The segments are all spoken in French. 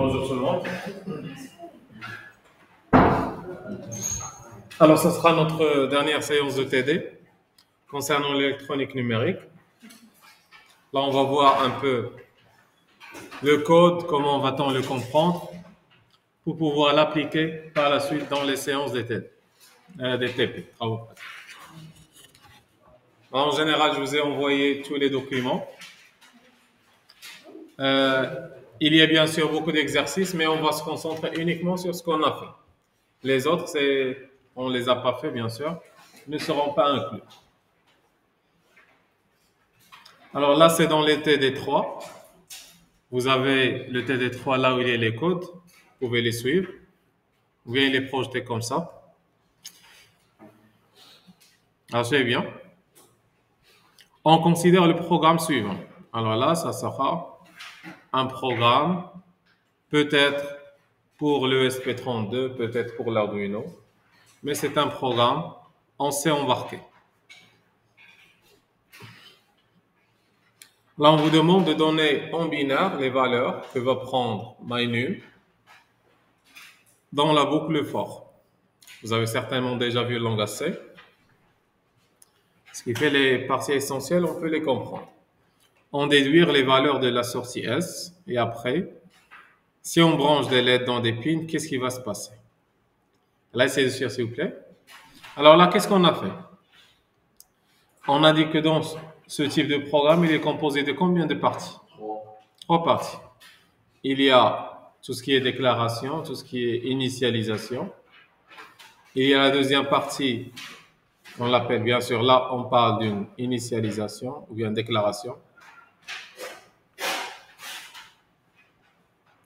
Bonjour tout le monde. Alors, ce sera notre dernière séance de TD concernant l'électronique numérique. Là, on va voir un peu le code, comment va-t-on le comprendre pour pouvoir l'appliquer par la suite dans les séances des TD, des TP, travaux pratiques. En général, je vous ai envoyé tous les documents. Il y a bien sûr beaucoup d'exercices, mais on va se concentrer uniquement sur ce qu'on a fait. Les autres, on ne les a pas fait, bien sûr, ne seront pas inclus. Alors là, c'est dans les TD3. Vous avez le TD3 là où il y a les codes. Vous pouvez les suivre. Ou bien les projeter comme ça. Alors, c'est bien. On considère le programme suivant. Alors là, ça sera un programme, peut-être pour l'ESP32, peut-être pour l'Arduino, mais c'est un programme en C embarqué. Là, on vous demande de donner en binaire les valeurs que va prendre MyNum dans la boucle for. Vous avez certainement déjà vu le langage C. Ce qui fait les parties essentielles, on peut les comprendre. On déduire les valeurs de la sortie S et après, si on branche des LED dans des pins, qu'est-ce qui va se passer? Là, essayez de suivre, s'il vous plaît. Alors là, qu'est-ce qu'on a fait? On a dit que dans ce type de programme, il est composé de combien de parties? Trois parties. Il y a tout ce qui est déclaration, tout ce qui est initialisation. Il y a la deuxième partie, on l'appelle bien sûr, là on parle d'une initialisation ou bien déclaration.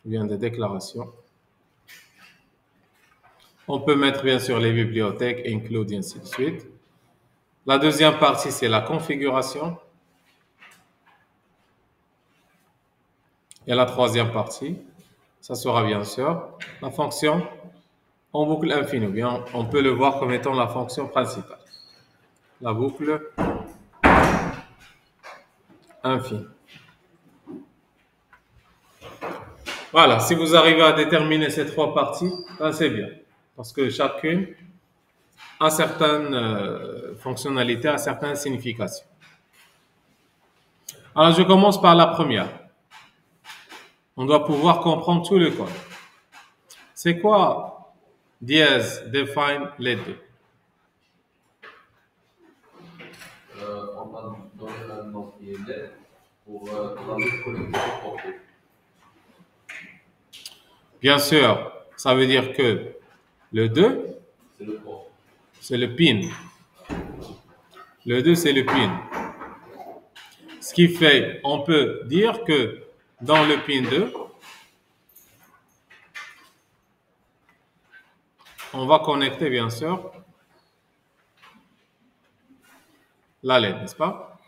Ou bien de déclaration. On peut mettre bien sûr les bibliothèques, include et ainsi de suite. La deuxième partie, c'est la configuration. Et la troisième partie, ça sera bien sûr la fonction en boucle infinie. Bien, on peut le voir comme étant la fonction principale. La boucle infinie. Voilà, si vous arrivez à déterminer ces trois parties, c'est bien. Parce que chacune a certaines fonctionnalités, a certaines significations. Alors, je commence par la première. On doit pouvoir comprendre tout le code. C'est quoi dièse define les deux? On va donner un nom qui est LED pour la connecter au portée. Bien sûr, ça veut dire que le 2, C'est le port. c'est le pin. Le 2, c'est le pin. Ce qui fait, on peut dire que dans le pin 2, on va connecter, bien sûr, la LED, n'est-ce pas?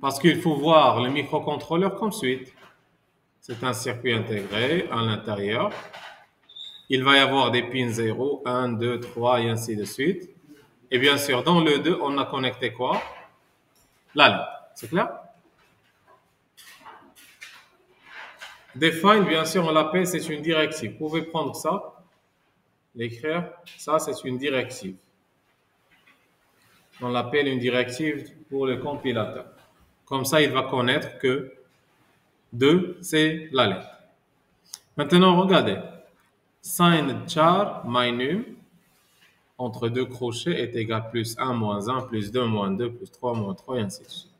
Parce qu'il faut voir le microcontrôleur comme suite. C'est un circuit intégré à l'intérieur. Il va y avoir des pins 0, 1, 2, 3 et ainsi de suite. Et bien sûr, dans le 2, on a connecté quoi? La LED. C'est clair? Define, bien sûr, on l'appelle, c'est une directive. Vous pouvez prendre ça, l'écrire. Ça, c'est une directive. On l'appelle une directive pour le compilateur. Comme ça, il va connaître que 2, c'est la lettre. Maintenant, regardez. Sin char MyNum entre deux crochets est égal plus 1 moins 1 plus 2 moins 2 plus 3 moins 3 et ainsi de suite.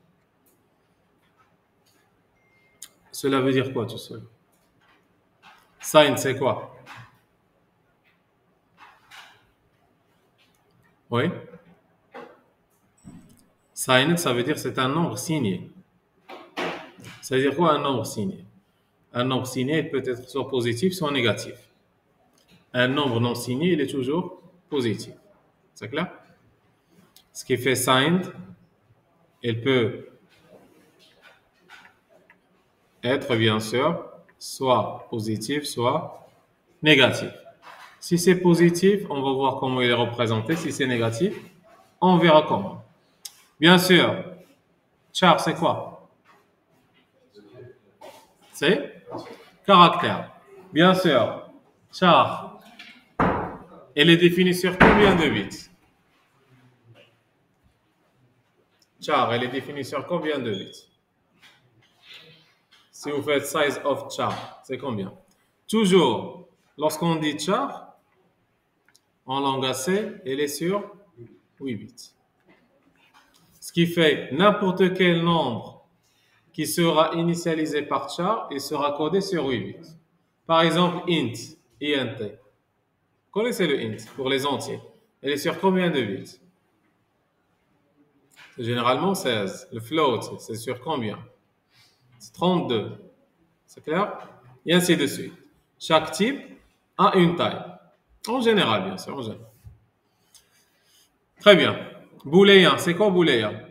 Cela veut dire quoi tout seul? Sin, c'est quoi? Oui? Sin, ça veut dire c'est un nombre signé. Ça veut dire quoi un nombre signé? Un nombre signé peut être soit positif, soit négatif. Un nombre non signé, il est toujours positif. C'est clair? Ce qui fait signed, il peut être bien sûr soit positif, soit négatif. Si c'est positif, on va voir comment il est représenté. Si c'est négatif, on verra comment. Bien sûr, char, c'est quoi? C'est Caractère. Bien sûr. Char. Elle est définie sur combien de bits? Char, elle est définie sur combien de bits? Si vous faites size of char, c'est combien? Toujours, lorsqu'on dit char, en langue AC, elle est sur 8 bits. Ce qui fait n'importe quel nombre qui sera initialisé par char, il sera codé sur 8 bits. Par exemple, int, int. Connaissez le int pour les entiers. Elle est sur combien de bits? C'est généralement 16. Le float, c'est sur combien? C'est 32. C'est clair? Et ainsi de suite. Chaque type a une taille. En général, bien sûr. En général. Très bien. Booléen, c'est quoi booléen?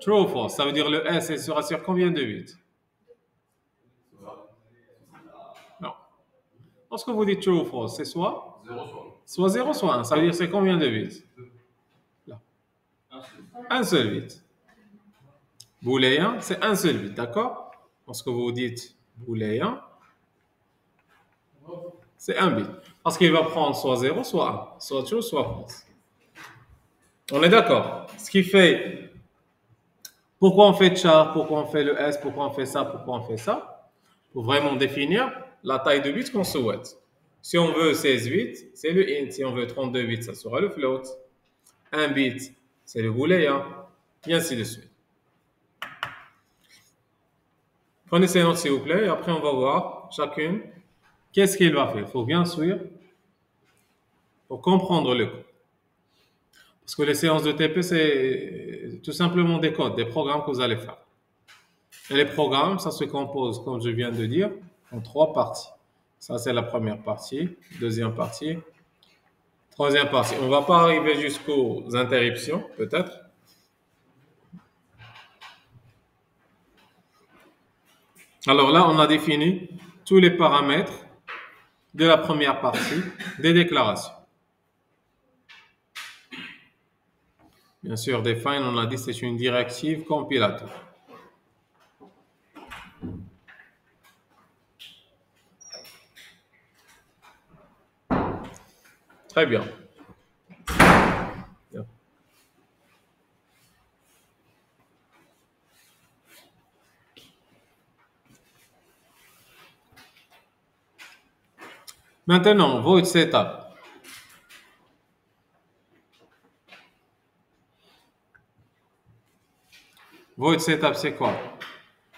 True ou false. Ça veut dire le S, il sera sur combien de bits? Non. Lorsque vous dites true ou false, c'est soit 0, soit 1. Ça veut dire c'est combien de bits? Là. Un seul bit. Booléen, c'est un seul bit, d'accord? Lorsque vous dites booléen, c'est un bit. Parce qu'il va prendre soit 0, soit 1. Soit true, soit false. On est d'accord? Ce qui fait... Pourquoi on fait char? Pourquoi on fait le S? Pourquoi on fait ça? Pourquoi on fait ça? Pour vraiment définir la taille de bits qu'on souhaite. Si on veut 16 bits, c'est le int. Si on veut 32 bits, ça sera le float. 1 bit, c'est le booléen. Et ainsi de suite. Prenez ces notes, s'il vous plaît, et après on va voir chacune qu'est-ce qu'il va faire. Il faut bien suivre pour comprendre le code. Parce que les séances de TP, c'est tout simplement des codes, des programmes que vous allez faire. Et les programmes, ça se compose, comme je viens de dire, en 3 parties. Ça, c'est la première partie, deuxième partie, troisième partie. On ne va pas arriver jusqu'aux interruptions, peut-être. Alors là, on a défini tous les paramètres de la première partie des déclarations. Bien sûr, define, on a dit, c'est une directive compilateur. Très bien. Maintenant, void setup. Void setup, c'est quoi?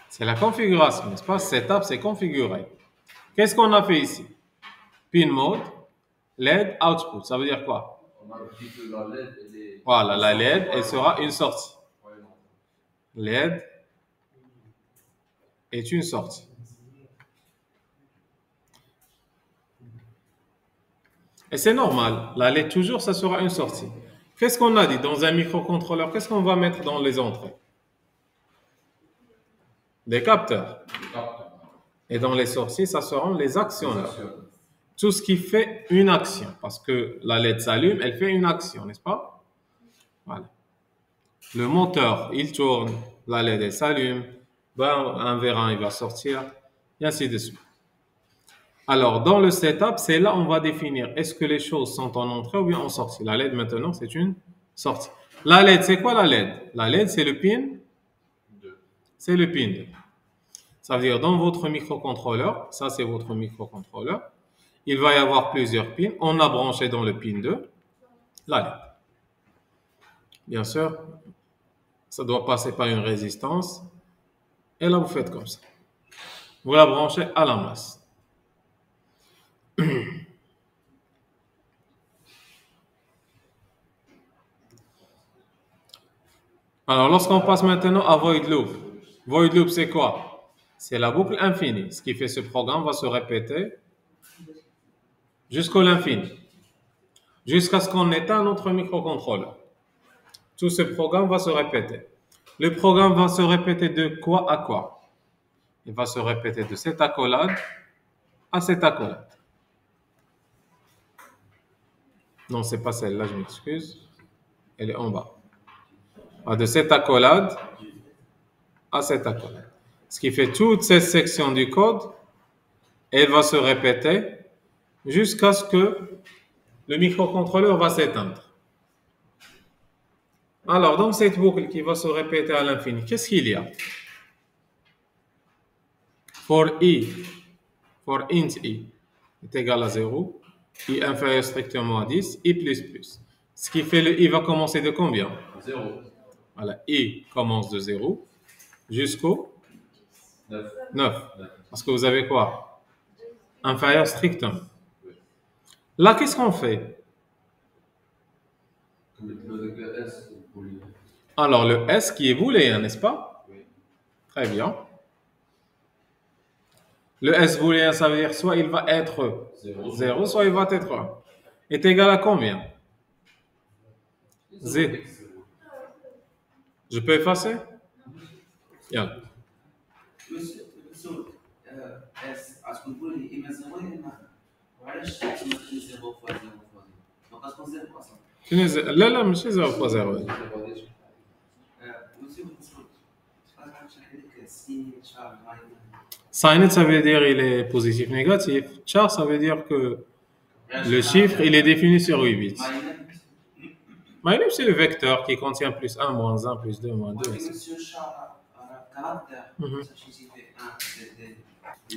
C'est la configuration, n'est-ce pas? Setup, c'est configurer. Qu'est-ce qu'on a fait ici? Pin mode, LED, output. Ça veut dire quoi? On a dit que la LED, elle est... Voilà, la LED, elle sera une sortie. LED est une sortie. Et c'est normal. La LED, toujours, ça sera une sortie. Qu'est-ce qu'on a dit dans un microcontrôleur? Qu'est-ce qu'on va mettre dans les entrées? Des capteurs. Et dans les sorties, ça seront les actionneurs. Tout ce qui fait une action. Parce que la LED s'allume, elle fait une action, n'est-ce pas? Voilà. Le moteur, il tourne, la LED, elle s'allume, ben, un vérin, il va sortir, et ainsi de suite. Alors, dans le setup, c'est là où on va définir est-ce que les choses sont en entrée ou bien en sortie. La LED, maintenant, c'est une sortie. La LED, c'est quoi la LED? La LED, c'est le pin 2. C'est le pin 2. Ça veut dire, dans votre microcontrôleur, ça c'est votre microcontrôleur, il va y avoir plusieurs pins. On a branché dans le pin 2 la LED. Bien sûr, ça doit passer par une résistance. Et là, vous faites comme ça. Vous la branchez à la masse. Alors, lorsqu'on passe maintenant à void loop. Void loop, c'est quoi? C'est la boucle infinie. Ce qui fait que ce programme va se répéter jusqu'à l'infini. Jusqu'à ce qu'on éteigne notre microcontrôleur. Tout ce programme va se répéter. Le programme va se répéter de quoi à quoi? Il va se répéter de cette accolade à cette accolade. Non, c'est pas celle-là, je m'excuse. Elle est en bas. De cette accolade à cette accolade. Ce qui fait toute cette section du code, elle va se répéter jusqu'à ce que le microcontrôleur va s'éteindre. Alors, dans cette boucle qui va se répéter à l'infini, qu'est-ce qu'il y a? For int i est égal à 0, i inférieur strictement à 10, i plus plus. Ce qui fait le i va commencer de combien? 0. Voilà, i commence de 0 jusqu'au 9. 9. Parce que vous avez quoi? Inférieur strictement. Là, qu'est-ce qu'on fait? Avec le S, vous voulez. Alors, le S qui est booléen, n'est-ce pas? Oui. Très bien. Le S booléen, ça veut dire soit il va être 0, soit il va être 1. Est égal à combien? Z. Je peux effacer? Bien. اس تقول لي اما زيرو اما وعلاش تمثل زيرو فوا زيرو فوا زيرو ما تكون زيرو اصلا لا ماشي 0.0. Signed, ça veut dire il est positif, négatif. Char, ça veut dire que le chiffre, il est défini sur 8 bits. Mylib, c'est le vecteur qui contient plus 1, moins 1, plus 2, moins 2.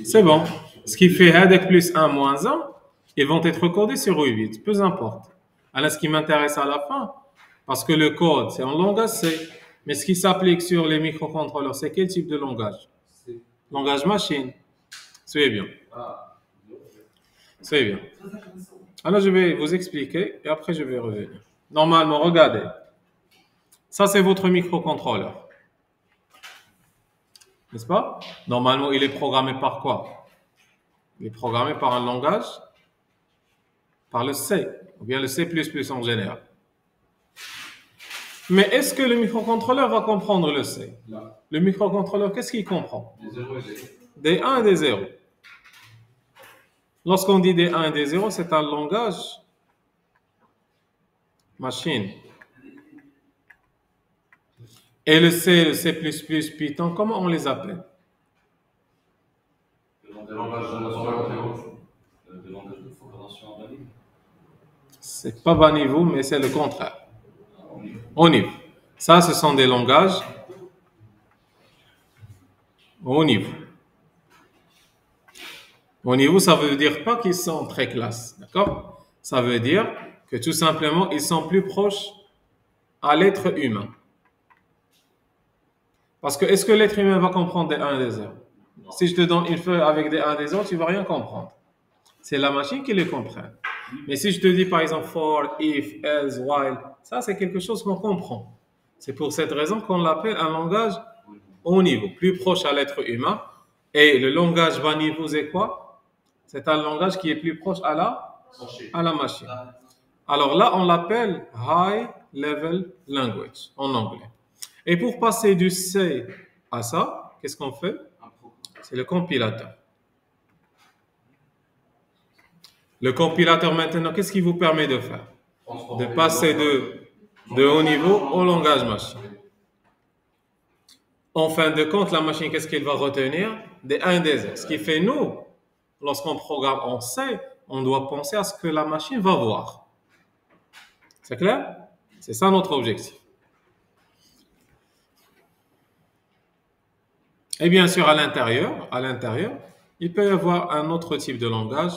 C'est bon. Ce qui fait avec plus 1, moins 1, ils vont être codés sur 8 bits. Peu importe. Alors, ce qui m'intéresse à la fin, parce que le code, c'est en langage C. Mais ce qui s'applique sur les microcontrôleurs, c'est quel type de langage? Langage machine. Suivez bien. Suivez bien. Alors, je vais vous expliquer et après, je vais revenir. Normalement, regardez. Ça, c'est votre microcontrôleur. N'est-ce pas? Normalement, il est programmé par quoi? Il est programmé par un langage, par le C, ou bien le C++ en général. Mais est-ce que le microcontrôleur va comprendre le C? Non. Le microcontrôleur, qu'est-ce qu'il comprend? Des 0 et Des 1 et des 0. Lorsqu'on dit des 1 et des 0, c'est un langage machine. Et le C++, Python, comment on les appelle? Des langages de programmation en ligne. C'est pas bas niveau, mais c'est le contraire. Haut niveau. Ça, ce sont des langages haut niveau. Haut niveau, ça veut dire pas qu'ils sont très classe, d'accord? Ça veut dire que tout simplement, ils sont plus proches à l'être humain. Parce que est-ce que l'être humain va comprendre des 1 et des 0? Si je te donne une feuille avec des 1 et des 0, tu vas rien comprendre. C'est la machine qui les comprend. Mais si je te dis par exemple for, if, else, while, ça c'est quelque chose qu'on comprend. C'est pour cette raison qu'on l'appelle un langage haut niveau, plus proche à l'être humain. Et le langage bas niveau, c'est quoi? C'est un langage qui est plus proche à la machine. Alors là, on l'appelle high level language en anglais. Et pour passer du C à ça, qu'est-ce qu'on fait? C'est le compilateur. Le compilateur maintenant, qu'est-ce qu'il vous permet de faire? De passer de haut niveau au langage machine. En fin de compte, la machine, qu'est-ce qu'elle va retenir? Des 1 et des 0. Ce qui fait, nous, lorsqu'on programme en C, on doit penser à ce que la machine va voir. C'est clair? C'est ça notre objectif. Et bien sûr, à l'intérieur, il peut y avoir un autre type de langage,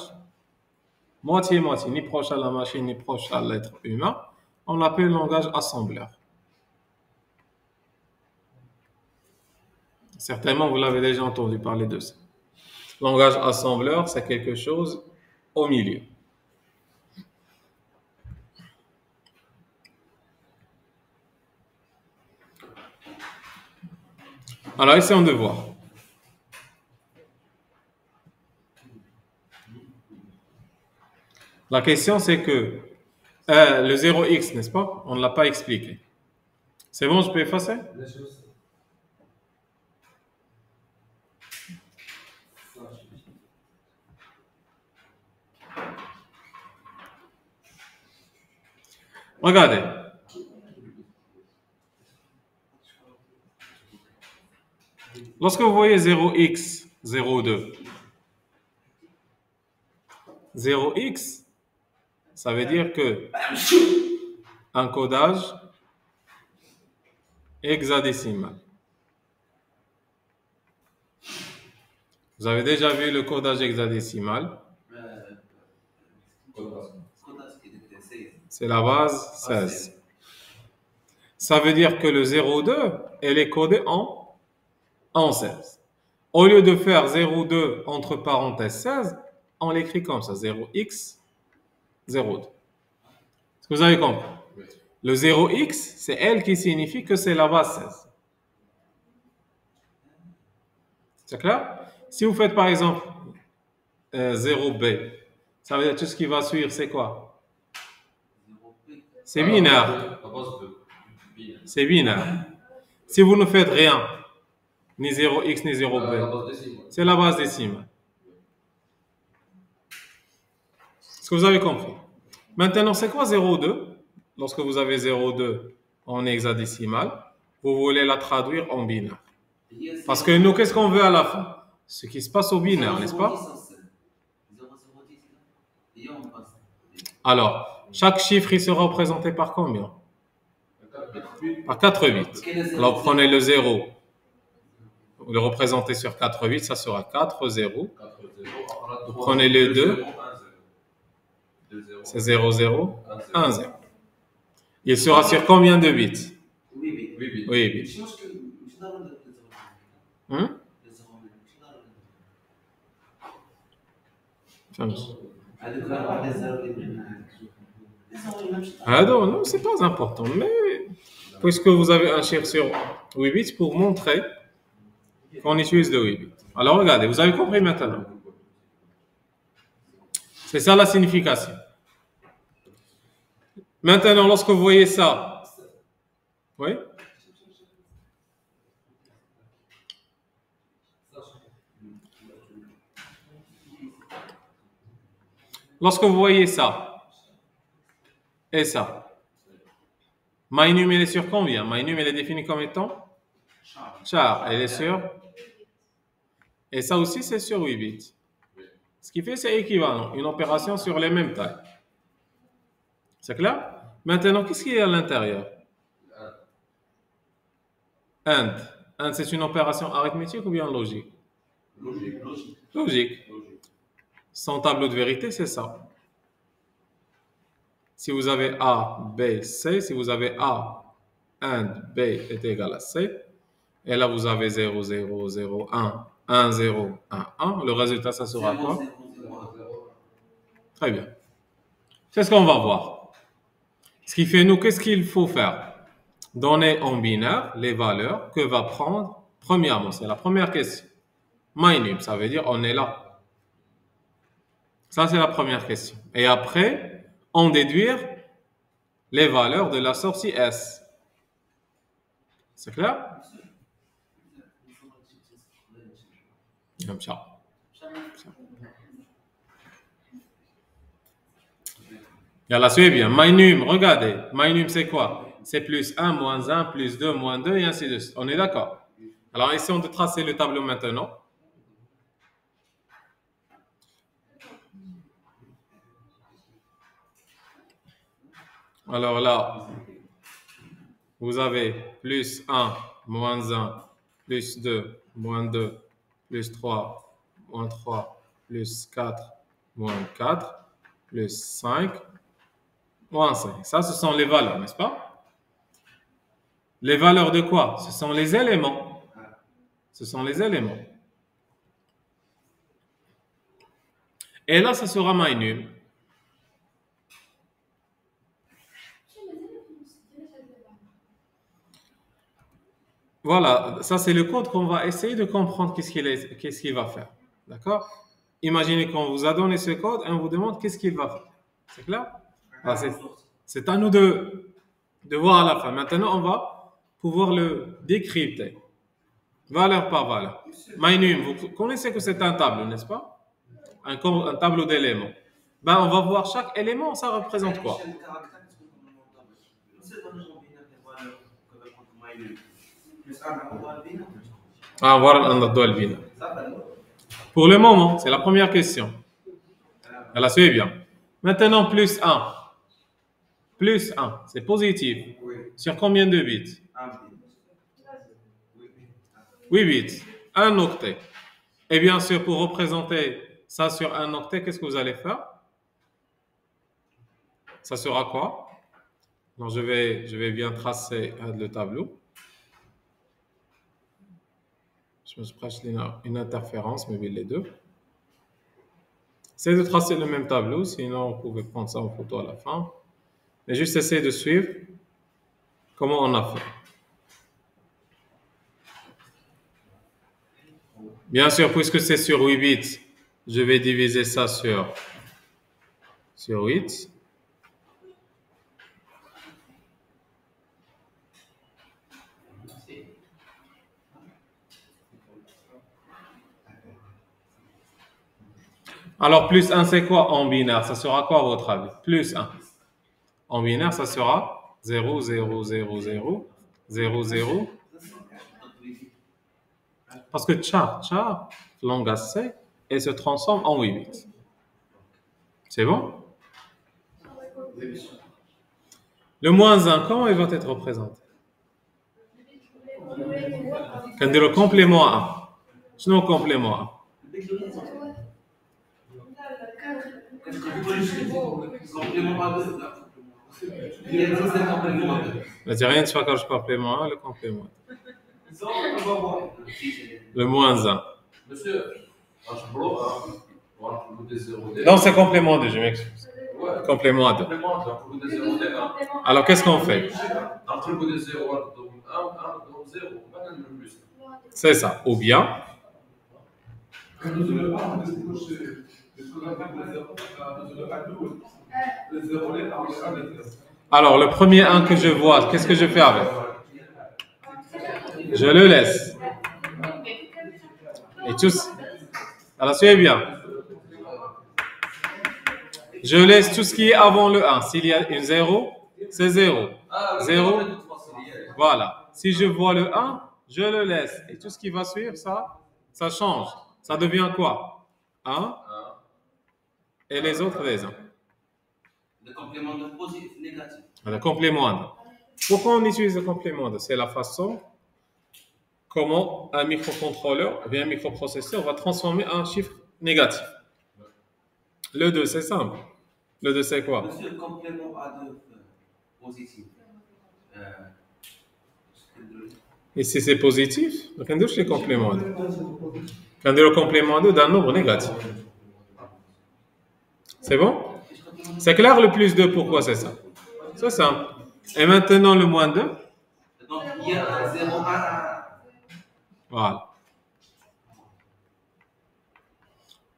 moitié-moitié, ni proche à la machine, ni proche à l'être humain. On l'appelle langage assembleur. Certainement, vous l'avez déjà entendu parler de ça. Langage assembleur, c'est quelque chose au milieu. Alors, essayons de voir. La question, c'est que le 0x, n'est-ce pas? On ne l'a pas expliqué. C'est bon, je peux effacer? Regardez. Lorsque vous voyez 0x, 0,2, 0x, ça veut dire que un codage hexadécimal. Vous avez déjà vu le codage hexadécimal. C'est la base 16. Ça veut dire que le 0,2, elle est codée en 16. Au lieu de faire 0,2 entre parenthèses 16, on l'écrit comme ça, 0x, 0,2. Est-ce que vous avez compris? Le 0x, c'est elle qui signifie que c'est la base 16. C'est clair? Si vous faites par exemple 0b, ça veut dire tout ce qui va suivre, c'est quoi? C'est binaire. C'est binaire. Si vous ne faites rien, ni 0x ni 0b, c'est la base décimale. Est-ce que vous avez compris? Maintenant, c'est quoi 0,2? Lorsque vous avez 0,2 en hexadécimal, vous voulez la traduire en binaire. Parce que nous, qu'est-ce qu'on veut à la fin? Ce qui se passe au binaire, n'est-ce pas? Alors, chaque chiffre, il sera représenté par combien? Par 4 bits. Alors, prenez le 0. Vous le représentez sur 4 bits, ça sera 4, 0. Vous prenez le 2. C'est 0, 0, 1, 0. Il sera sur combien de bits? 8 bits. 8 bits. Ah non, c'est pas important. Mais puisque vous avez un chiffre sur 8 bits pour montrer qu'on utilise le 8 bits. Alors regardez, vous avez compris maintenant. C'est ça la signification. Maintenant, lorsque vous voyez ça, oui? Lorsque vous voyez ça et ça, MyNum, elle est sur combien? MyNum, elle est définie comme étant char. Elle est sur. Et ça aussi, c'est sur 8 bits. Ce qui fait, c'est équivalent. Une opération sur les mêmes tailles. C'est clair? Maintenant, qu'est-ce qu'il y a à l'intérieur? And. And, c'est une opération arithmétique ou bien logique? Logique. Son tableau de vérité, c'est ça. Si vous avez A, B, C, si vous avez A, and B est égal à C, et là vous avez 0, 0, 0, 1, 1, 0, 1, 1, le résultat, ça sera quoi? Très bien. C'est ce qu'on va voir. Ce qui fait, nous, qu'est-ce qu'il faut faire? Donner en binaire les valeurs que va prendre, premièrement, c'est la première question. MyNum, ça veut dire on est là. Ça, c'est la première question. Et après, en déduire les valeurs de la sortie S. C'est clair? Comme ça. Yalla, suivez bien. MyNum, regardez. MyNum, c'est quoi? C'est plus 1, moins 1, plus 2, moins 2, et ainsi de suite. On est d'accord? Alors, essayons de tracer le tableau maintenant. Alors là, vous avez plus 1, moins 1, plus 2, moins 2, plus 3, moins 3, plus 4, moins 4, plus 5, moins 5. Ça, ce sont les valeurs, n'est-ce pas? Les valeurs de quoi? Ce sont les éléments. Ce sont les éléments. Et là, ça sera MyNum. Voilà, ça c'est le code qu'on va essayer de comprendre qu'est-ce qu'il va faire. D'accord? Imaginez qu'on vous a donné ce code et on vous demande qu'est-ce qu'il va faire. C'est clair? C'est à nous de voir à la fin. Maintenant, on va pouvoir le décrypter. Valeur par valeur. MyNum, vous connaissez que c'est un tableau, n'est-ce pas? Un tableau d'éléments. Ben, on va voir chaque élément, ça représente quoi? Ah, voilà un autre binaire. Pour le moment, c'est la première question. Elle a suivi bien. Maintenant, plus 1. Plus 1, c'est positif. Sur combien de bits? 8 bits. Un octet. Et bien sûr, pour représenter ça sur un octet, qu'est-ce que vous allez faire? Ça sera quoi? Donc, je vais bien tracer le tableau. Je me prêche une interférence, mais les deux. Essayez de tracer le même tableau, sinon vous pouvez prendre ça en photo à la fin. Mais juste essayez de suivre comment on a fait. Bien sûr, puisque c'est sur 8 bits, je vais diviser ça sur 8. Alors, plus 1, c'est quoi en binaire? Ça sera quoi à votre avis? Plus 1. En binaire, ça sera 0, 0, 0, 0, 0, 0. Parce que char, langage C, et se transforme en 8 bits. C'est bon? Le moins 1, comment il va être représenté? Quand on dit le complément 1. C'est le complément 1. Mais rien de faire quand je complément 1, le complément 2. Le moins 1. Monsieur, je bloque non, c'est complément 2, je m'excuse. Ouais. Complément 2. Alors, qu'est-ce qu'on fait? C'est ça. Ou bien. Alors, le premier 1 que je vois, qu'est-ce que je fais avec? Je le laisse. Et tous. Alors, suivez bien. Je laisse tout ce qui est avant le 1. S'il y a une 0, c'est 0. 0. Voilà. Si je vois le 1, je le laisse. Et tout ce qui va suivre, ça change. Ça devient quoi? 1. Et les autres, les 1. Le complément de positif, négatif. Le complément 2. Pourquoi on utilise le complément 2? C'est la façon comment un microcontrôleur, un microprocesseur va transformer un chiffre négatif. Le 2, c'est simple. Le 2, c'est quoi? Monsieur, le complément A2 positif. Et si c'est positif, on va dire le complément 2. On va dire le complément 2 d'un nombre négatif. C'est bon? C'est clair le plus 2, pourquoi c'est ça? C'est simple. Et maintenant le moins 2? Donc, il y a un 0, 1. Voilà.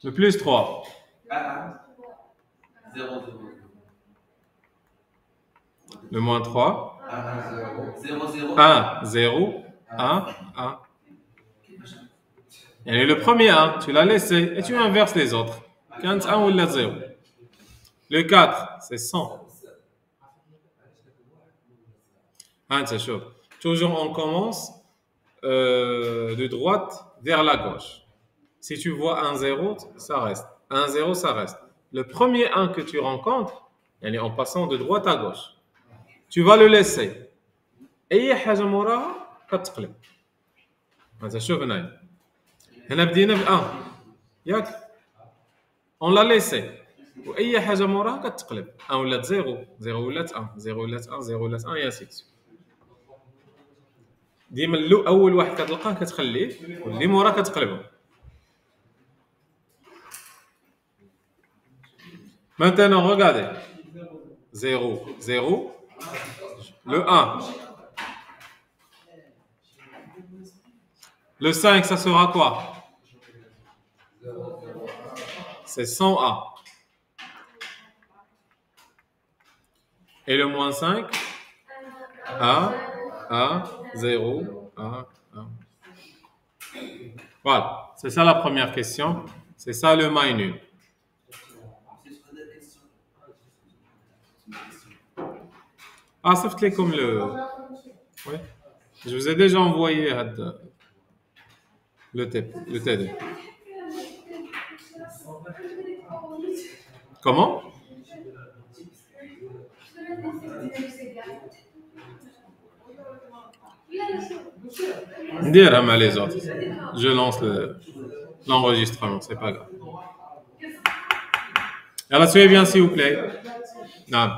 Le plus 3. 1, 0, 0. Le moins 3. 0, 0. 1, 0, 1, 1. Et le premier 1, tu l'as laissé et tu inverses les autres. 15, 1 ou la 0. Le 4, c'est 100. C'est chaud. Toujours on commence de droite vers la gauche. Si tu vois un 0, ça reste. Un 0, ça reste. Le premier 1 que tu rencontres, en passant de droite à gauche, tu vas le laisser. أي حاجة موراها كتقلب. هذا شوف هنا. هنا بدينا ب1 ياك. On l'a laissé. وأي حاجة موراها كتقلب. 1 ولات 0, 0 ولات 1, 0 ولات 1, 0 ولات 1 et ainsi de suite. ديما اول واحد كتلقاه كتخليه واللي موراه كتقلبه. Maintenant, regardez. 0, 0. Le 1. Le 5, ça sera quoi? C'est 100A. Et le moins 5? 1, 1, 0, 1, 1. Voilà. C'est ça la première question. C'est ça le minus. Ah, c'est comme le... Oui. Je vous ai déjà envoyé. le TD. Comment? Dire à les autres. Je lance l'enregistrement, c'est pas grave. Alors, suivez bien, s'il vous plaît. Non.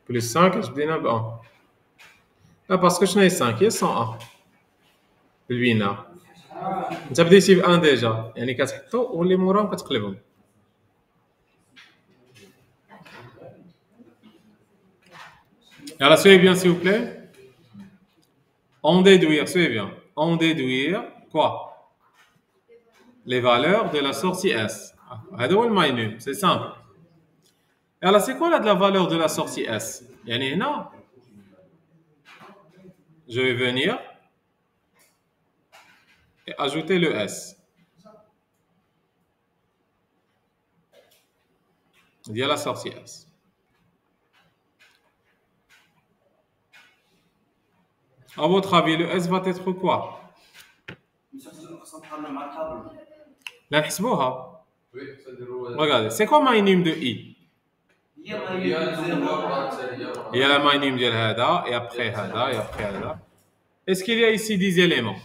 Plus 5, je dis 1. Là, parce que je n'ai 5, il y a 101. بالبينار انت بديتي ب 1 ديجا يعني كتحطو واللي موراهم كتقلبهم alors suivez bien s'il vous plaît on déduire suivez bien on déduire quoi les valeurs de la sortie S هذا هو الماينوم c'est simple alors c'est quoi la valeur de la sortie S يعني هنا je vais venir et ajouter le S. Il y a la sortie S. À votre avis, le S va être quoi? Là, regardez, c'est quoi minimum de I? Il y a la minimum de Hada, et après Hada, et après Hada. Est-ce qu'il y a ici 10 éléments?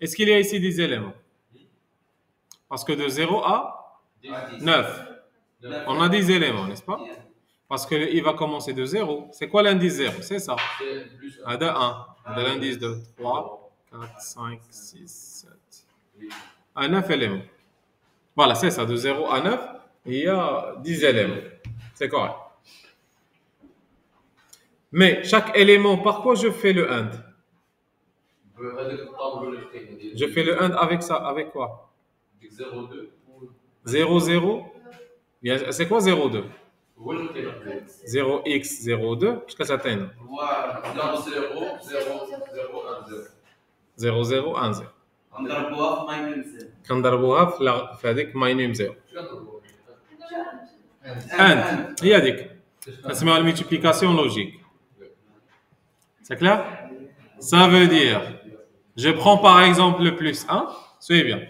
Est-ce qu'il y a ici 10 éléments? Parce que de 0 à 9, on a 10 éléments, n'est-ce pas? Parce que le I va commencer de 0. C'est quoi l'indice 0? C'est ça. Hada 1. Hada l'indice de 3, 4, 5, 6, 7. À 9 éléments. Voilà, c'est ça. De 0 à 9, il y a 10 éléments. C'est correct. Mais chaque élément, par quoi je fais le AND? Je fais le AND avec ça. Avec quoi? 0, 0. C'est quoi 0, 2? 0x 02 jusqu'à ça atteint 0 0 1 0 كنضربوها في هذيك ماينوم 0 and هي هذيك اسمها multiplication logique c'est clair ça veut dire je prends par exemple le plus 1 suivez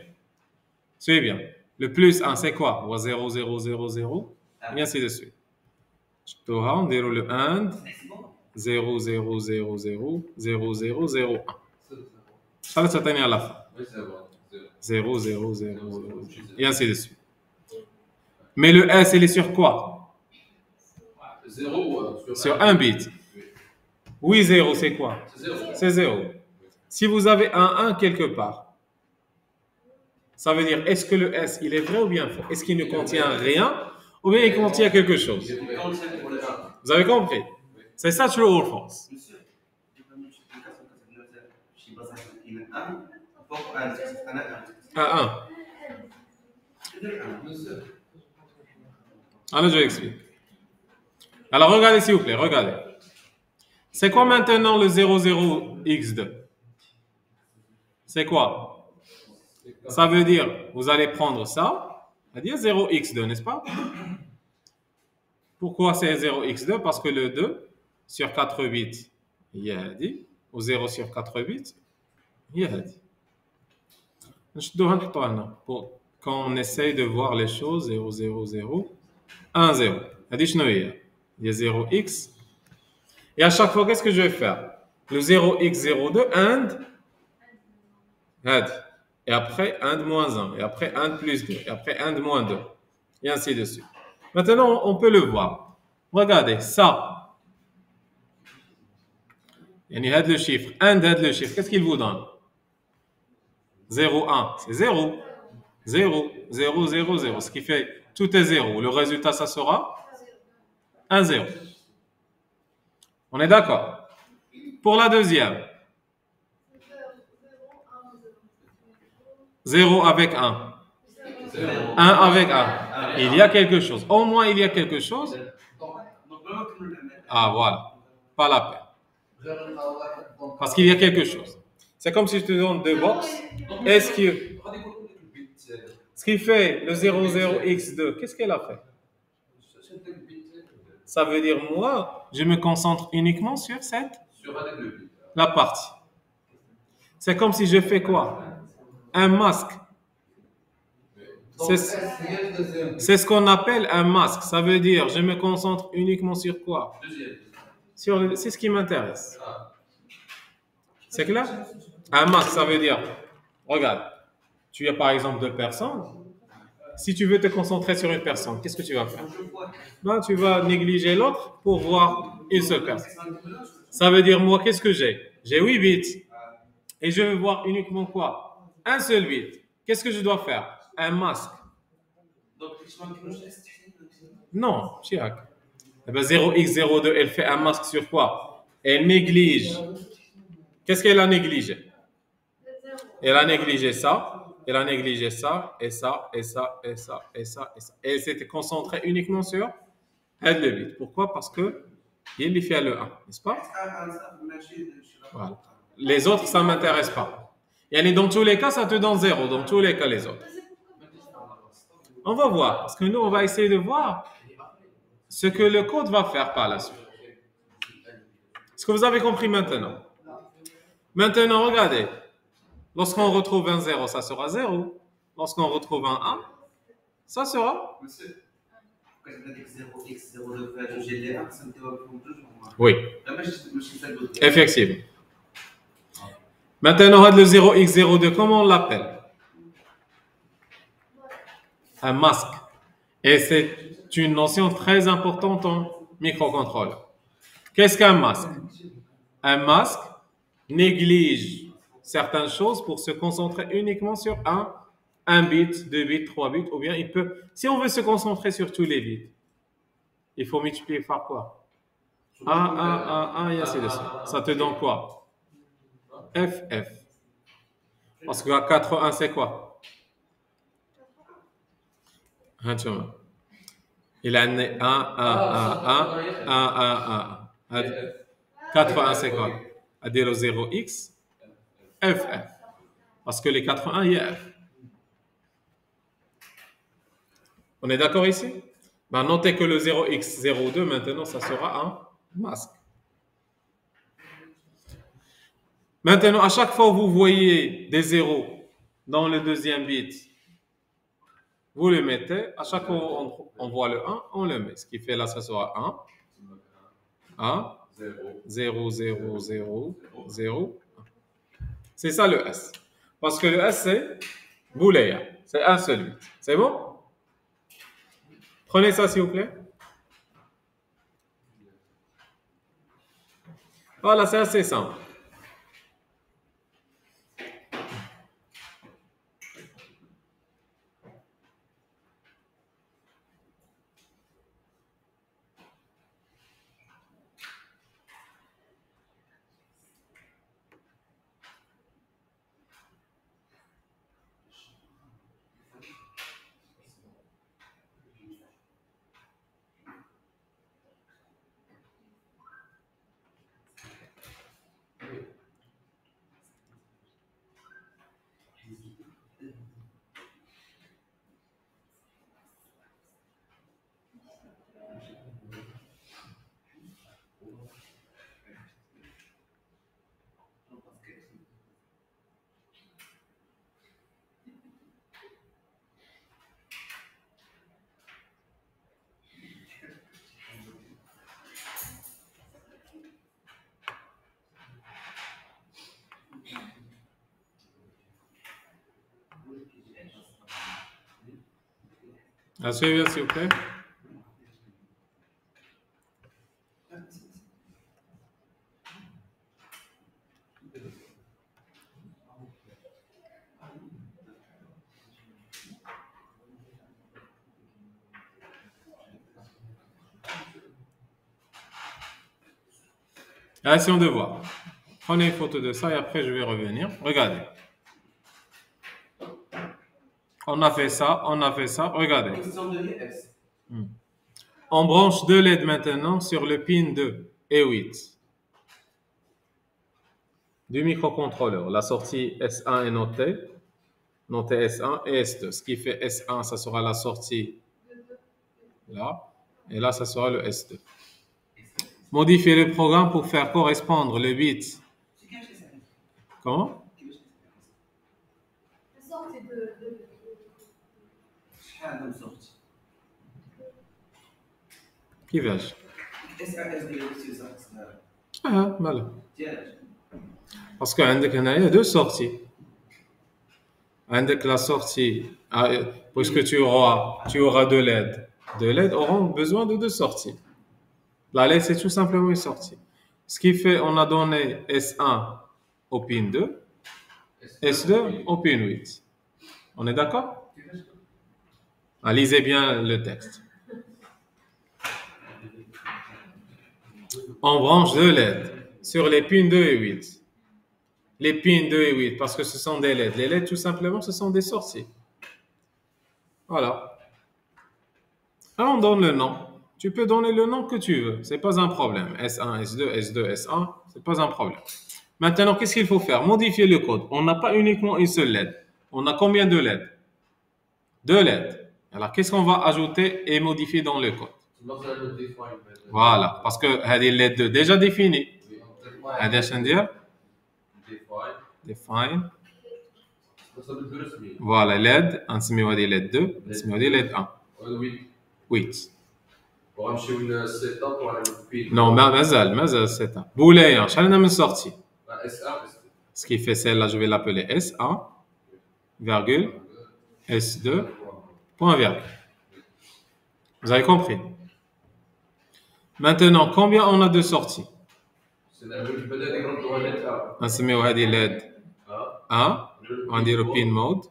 bien le plus 1 c'est quoi 0 0 0 0 et ainsi de suite on déroule le AND 0 0 0 0 0 0 0 1 ça va s'atteindre à la fin 0 0 0 0 et ainsi de suite mais le S il est sur quoi? Sur un bit. Oui 0 c'est quoi? C'est 0. Si vous avez un 1 quelque part, ça veut dire est-ce que le S il est vrai ou bien faux? Est-ce qu'il ne contient rien ou bien il contient quelque chose? Vous avez compris? C'est ça true or false? Un 1. Alors je explique. Alors regardez s'il vous plaît, regardez. C'est quoi maintenant le 00x2? C'est quoi? Ça veut dire, vous allez prendre ça, c'est-à-dire 0x2, n'est-ce pas? Pourquoi c'est 0x2? Parce que le 2 sur 4 bits, il y a dit, ou 0 sur 4 bits, il y a dit. Pour quand on essaye de voir les choses, 0, 0, 0, 1, 0. Il y a 0x. Et à chaque fois, qu'est-ce que je vais faire? Le 0x02, AND, et après AND moins 1, et après AND plus 2, et après AND moins 2, et ainsi de suite. Maintenant, on peut le voir. Regardez, ça. Il y a le chiffre, AND le chiffre, qu'est-ce qu'il vous donne? 0, 1, c'est 0. 0, 0, 0, 0, ce qui fait tout est 0. Le résultat, ça sera 1, 0. On est d'accord? Pour la deuxième, 0 avec 1. 1 avec 1. Il y a quelque chose. Au moins, il y a quelque chose. Ah, voilà. Pas la peine. Parce qu'il y a quelque chose. C'est comme si je te donne deux box. Est-ce que ce qui fait le 00x2, qu'est-ce qu'elle a fait? Ça veut dire, moi, je me concentre uniquement sur Sur un des deux bits. la partie. C'est comme si je fais quoi? Un masque. Donc, S égale deuxième bit. C'est ce qu'on appelle un masque. Ça veut dire, je me concentre uniquement sur quoi? Deuxième bit. C'est ce qui m'intéresse. Ah. C'est clair? Un masque, ça veut dire, regarde, tu as par exemple deux personnes. Si tu veux te concentrer sur une personne, qu'est-ce que tu vas faire? Ben, tu vas négliger l'autre pour voir une seule personne. Ça veut dire, moi, qu'est-ce que j'ai? J'ai 8 bits. Et je veux voir uniquement quoi? Un seul bit. Qu'est-ce que je dois faire? Un masque. Donc, Non, Chiak. Eh ben 0x02, elle fait un masque sur quoi? Elle néglige. Qu'est-ce qu'elle a négligé? Elle a négligé ça, elle a négligé ça, et ça, et ça, et ça, et ça, et ça. Et elle s'était concentrée uniquement sur elle le bit. Pourquoi? Parce que il y fait le 1, n'est-ce pas? Voilà. Les autres, ça ne m'intéresse pas. Et dans tous les cas, ça te donne 0. Dans tous les cas, les autres. On va voir. Parce que nous, on va essayer de voir ce que le code va faire par la suite. Est-ce que vous avez compris maintenant? Maintenant, regardez. Lorsqu'on retrouve un 0, ça sera 0. Lorsqu'on retrouve un 1, ça sera... Monsieur, quand je dis 0x0 de fait, j'ai les 1, ça me dévoile toujours. Oui, Mais je suis ça d'autre. effectivement. Maintenant, on a le 0x02, comment on l'appelle? Un masque. Et c'est une notion très importante en microcontrôleur. Qu'est-ce qu'un masque? Un masque néglige certaines choses pour se concentrer uniquement sur un bit, 2 bits, 3 bits, ou bien il peut, si on veut se concentrer sur tous les bits, il faut multiplier par quoi? 1, et ainsi de suite. Ça te donne quoi? FF. Parce que 4, 1, c'est quoi? Il a 1, 1, 1, 1, 1, 1. 4, 1, c'est quoi? À dire 0x, FF. Parce que les 4, 1, il y a F. On est d'accord ici? Ben, notez que le 0x02, maintenant, ça sera un masque. Maintenant, à chaque fois que vous voyez des zéros dans le deuxième bit, vous le mettez. À chaque fois on voit le 1, on le met. Ce qui fait là, ça sera 1, 0, 0, 0, 0. C'est ça le S. Parce que le S, c'est booléen. C'est un seul bit. C'est bon? Prenez ça, s'il vous plaît. Voilà, c'est assez simple. Suivez, s'il vous plaît. Essayons de voir. Prenez une photo de ça et après je vais revenir. Regardez. On a fait ça, on a fait ça. Regardez. On branche deux LED maintenant sur le pin 2 et 8 du microcontrôleur. La sortie S1 est notée. Notez S1 et S2. Ce qui fait S1, ça sera la sortie là. Et là, ça sera le S2. Modifier le programme pour faire correspondre le bit. Comment? كيفاش؟ مالا. Parce que عندك هنايا deux sorties. عندك la sortie, puisque tu auras deux LED. Deux LED auront besoin de deux sorties. La LED, c'est tout simplement une sortie. Ce qui fait, on a donné S1 au pin 2, S2 au pin 8. On est d'accord? Lisez bien le texte. On branche deux LED sur les pins 2 et 8. Les pins 2 et 8, parce que ce sont des LED. Les LED, tout simplement, ce sont des sorties. Voilà. Là, on donne le nom. Tu peux donner le nom que tu veux. Ce n'est pas un problème. S1, S2, S2, S1, ce n'est pas un problème. Maintenant, qu'est-ce qu'il faut faire? Modifier le code. On n'a pas uniquement une seule LED. On a combien de LED? Deux LED. Alors, qu'est-ce qu'on va ajouter et modifier dans le code? Voilà. Parce que les LED déjà définies. Define. Voilà, LED. On se met LED 2. On se met LED 1. 8. Non, مازال setup. Booléen, شحال من sortie. Ce qui fait celle-là, je vais l'appeler S1, virgule, S2, point virgule. Vous avez compris? Maintenant, combien on a de sorties? On se met au LED 1, on dit pin mode.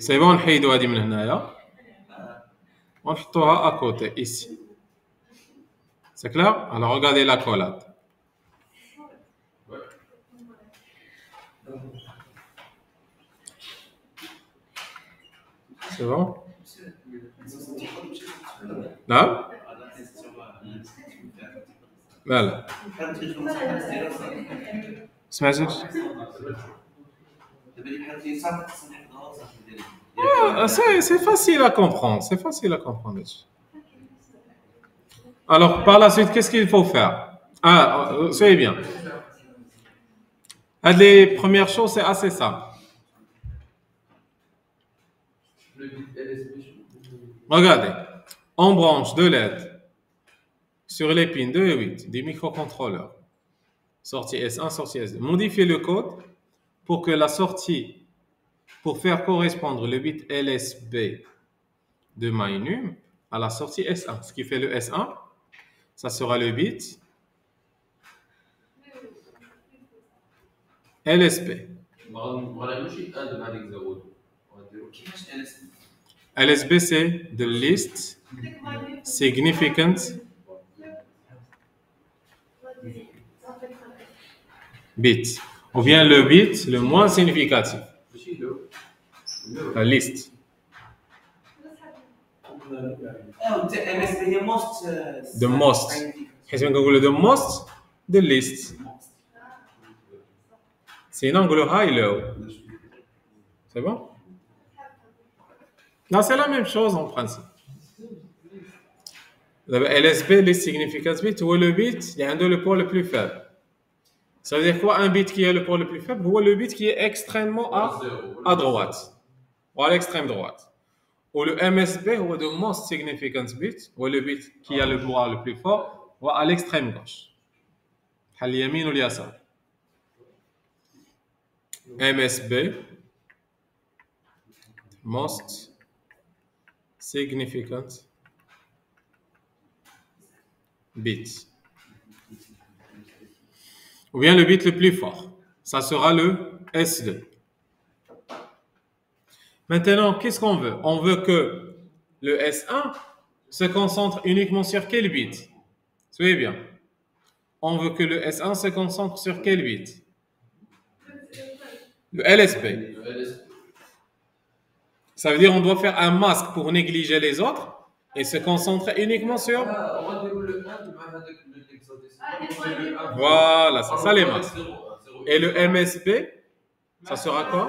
C'est bon, نحيدو هذه من هنايا ونحطوها à côté ici. C'est clair? Alors regardez la collade. C'est bon? Là? Voilà. سمعتش؟ C'est facile à comprendre. C'est facile à comprendre. Alors, par la suite, qu'est-ce qu'il faut faire? Soyez bien. Les premières choses, c'est assez simple. Regardez. On branche deux LED sur les pins 2 et 8 des microcontrôleurs. Sortie S1, sortie S2. Modifiez le code pour que la sortie, pour faire correspondre le bit LSB de MyNum à la sortie S1. Ce qui fait le S1, ça sera le bit LSB. LSB, c'est the least significant bit. Ou bien le bit le moins significatif. La liste. The most. Qu'est-ce qu'on dit? The most, the least. Sinon, on dit high, low. C'est bon? Non, c'est la même chose en principe. Le LSB, least significant bit, ou le bit, il y a le pôle le plus faible. Ça veut dire quoi? Un bit qui est le pôle le plus faible, ou le bit qui est extrêmement à droite. Ou à l'extrême droite. Ou le MSB, ou le most significant bit, ou le bit qui a le pouvoir le plus fort, ou à l'extrême gauche. اليمين واليسار. MSB, most significant bit. Ou bien le bit le plus fort. Ça sera le S2. Maintenant, qu'est-ce qu'on veut? On veut que le S1 se concentre uniquement sur quel bit? Soyez bien. On veut que le S1 se concentre sur quel bit? Le LSB. Ça veut dire qu'on doit faire un masque pour négliger les autres et se concentrer uniquement sur... Voilà, c'est ça les masques. Et le MSB, ça sera quoi?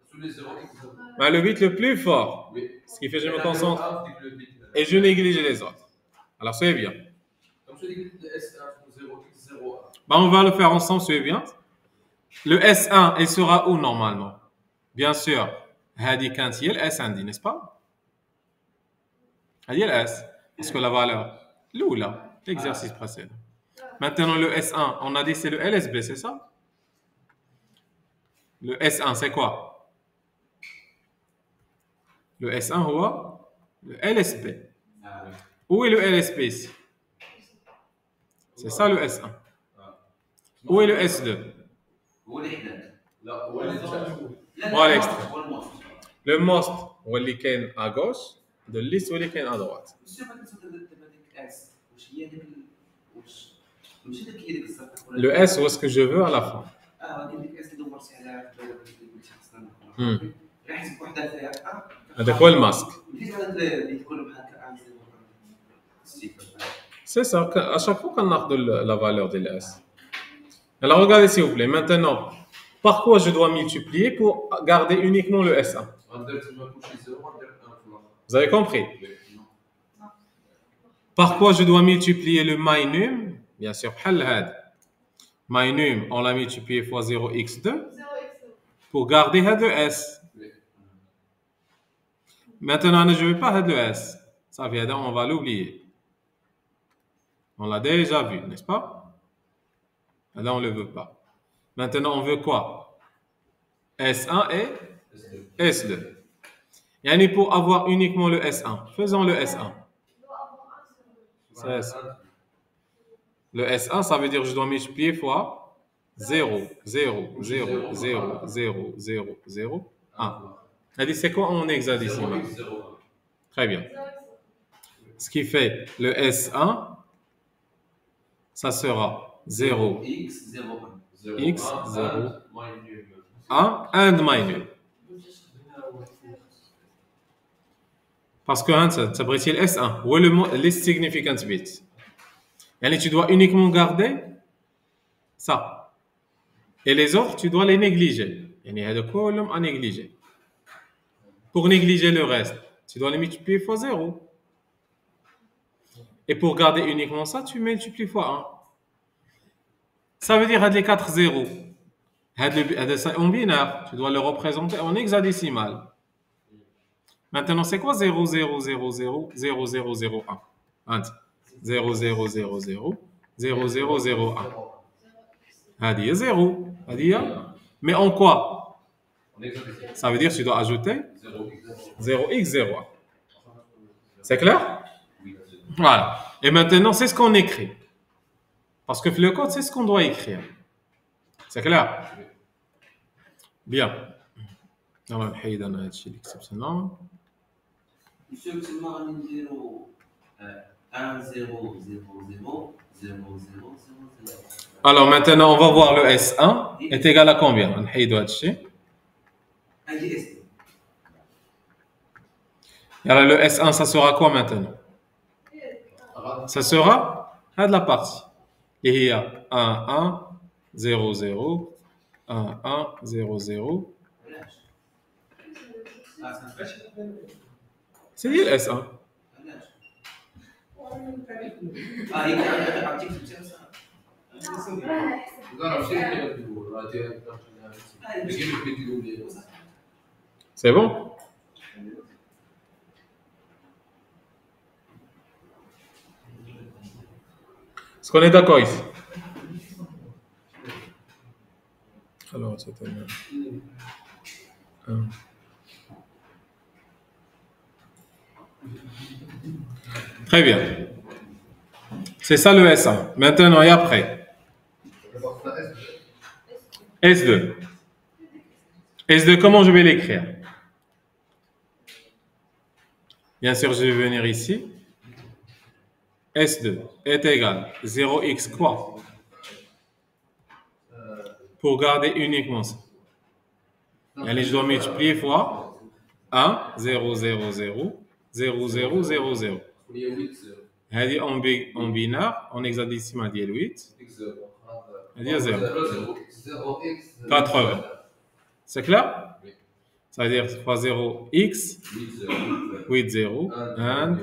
Sous les 0, X, 0. Ben, le bit le plus fort. Oui. Ce qui fait que je me concentre Le bit. et je néglige les autres. Alors, c'est bien. Comme je dis, le S1 sous 0, X, 0, 1. Ben, on va le faire ensemble, c'est bien. Le S1, il sera où normalement? Bien sûr, هذه كانت هي الاس عندي, n'est-ce pas? هذه الاس. Parce que la valeur, l'oula, l'exercice précédent. Maintenant, le S1, on a dit c'est le LSB, c'est ça? Le S1, c'est quoi? Le S1, هو le LSB. Où est le LSB ici? C'est ça le S1. Où est le S2? هو اللي حداك لا هو اللي تشابه. لا هو الاكسترا. هو الموست Le most, هو اللي كاين à gauche, de liste هو اللي كاين à droite. بس ما تنسى دابا ديك اس واش هي ديك واش ماشي ديك هي ديك الزرقاء Le S, où est-ce que je veux à la fin? ولكن ديك اس اللي دورتي عليها في بالك اللي قلتي خصنا مم. راه حسب وحده فيها هذاك هو الماسك. ملي اللي تكون بحال هكا ستيكر C'est ça, à chaque fois qu'on a la valeur de l'S. Alors regardez s'il vous plaît, maintenant, par quoi je dois multiplier pour garder uniquement le S1? غندير تما كلشي 0 غندير 1 في الاخر. Vous avez compris? Par quoi je dois multiplier le minum? Bien sûr, بحال هذا. Minum, on l'a multiplié fois 0x2 pour garder le S. Maintenant, je ne veux pas le S. Ça vient on va l'oublier. On l'a déjà vu, n'est-ce pas? Là, on ne le veut pas. Maintenant, on veut quoi? S1 et S2. Yani pour avoir uniquement le S1, faisons le S1. C'est ça. Le S1, ça veut dire que je dois multiplier fois 0, 0, 0, 0, 0, 0, 0, 1. C'est quoi en hexadécimal? 0, X, 0, 1. Très bien. Ce qui fait le S1, ça sera 0, X 0 1 X, 0, 1 and minus. Parce que ça brille le S1. Où est le least significant bit? Yani, tu dois uniquement garder ça. Et les autres, tu dois les négliger. Yani, il y a de colonnes à négliger. Pour négliger le reste, tu dois les multiplier fois 0. Et pour garder uniquement ça, tu multiplies fois 1. Ça veut dire que les 4 zéros, en binaire, tu dois le représenter en hexadécimal. Maintenant, c'est quoi 0, 0, 0, 0, 0, 0, 0, 1? 0, 0, 0, 0, 0, 0, 0, 1. هذه 0. Mais en quoi? Ça veut dire que tu dois ajouter 0x, 0. C'est clair? Voilà. Et maintenant, c'est ce qu'on écrit. Parce que le code, c'est ce qu'on doit écrire. C'est clair? Bien. On va نحيد انا هذا الشيء الاكسبسيونال. يسوي تما غادي نديرو 1 0 0 0 0 0 0 Alors maintenant, on va voir le S1 est égal à combien? نحيدو هذا الشيء. هذه اس Alors le S1, ça sera quoi maintenant? Ça sera هذه la partie. اللي هي 1 1 0 0 1 1 0 0. C'est dit le S1. هي عرفتي كتبتيها لا ماشي كيما كنقول راه كيما كيديروا لي. C'est bon? Est-ce qu'on est d'accord ici? Alors, c'est un. Très bien. C'est ça le S1. Maintenant, et après? S2. S2, comment je vais l'écrire? Bien sûr, je vais venir ici. S2 est égal 0x quoi? Pour garder uniquement ça. Et je dois multiplier fois 1, 0, 0, 0, 0, 0, 0, 0. هي 8 0. هذه en binaire en hexadécimal ديال 8 هذه 0 80 c'est clair Oui. ça veut dire fois 0 x 8 0 and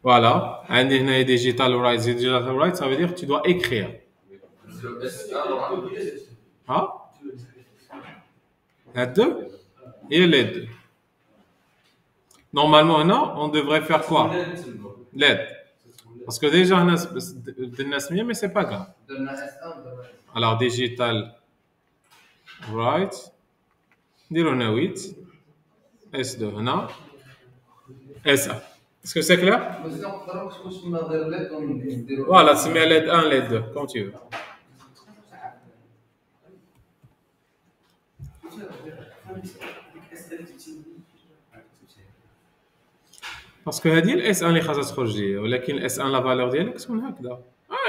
voilà عندي هنا digital write digital write ça veut dire que tu dois écrire hein les deux et les deux normalement non on devrait faire quoi l'aide parce que déjà on a mais c'est pas grave alors digital write نديرو هنا 8 S2 هنا S1 est-ce que c'est clair voilà تسميها LED 1 LED 2 comme tu veux parce que هذه الاس 1 اللي خاصها تخرج ليا ولكن الاس 1 لا فالور ديالك تكون هكذا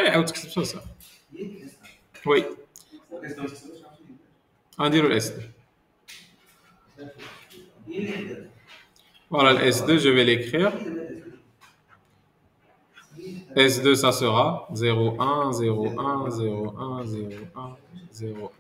يعاود تكتب صح وي غنديرو الاس 2 voilà le S2 je vais l'écrire S2 ça sera 0 1 0 1 0 1 0 1 0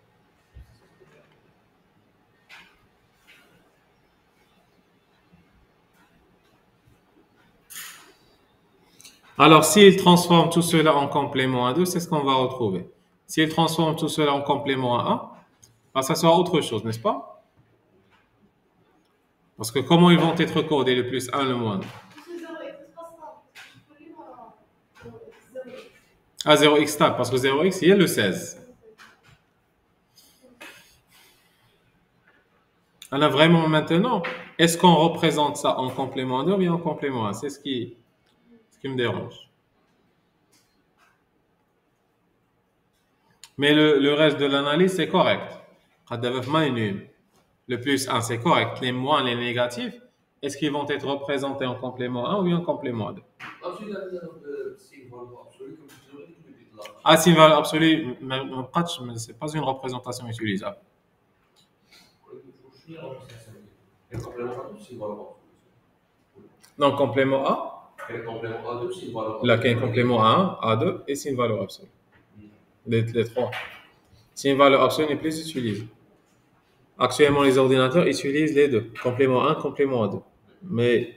alors s'il transforme tout cela en complément à 2 c'est ce qu'on va retrouver s'il transforme tout cela en complément à 1 bah, ça sera autre chose n'est-ce pas parce que comment ils vont être codés le plus 1 le moins 2 à 0x tab parce que 0x il y a le 16 alors vraiment maintenant est-ce qu'on représente ça en complément à 2 ou bien en complément à 1 c'est ce qui me dérange mais le reste de l'analyse c'est correct le plus 1 c'est correct les moins les négatifs est-ce qu'ils vont être représentés en complément 1 ou bien en complément 2 ah c'est une valeur absolue mais c'est pas une représentation utilisable non complément A là qu'il y a un complément A1 A2 et c'est une valeur absolue les trois si une valeur absolue n'est plus utilisée actuellement les ordinateurs utilisent les deux complément 1 complément 2 mais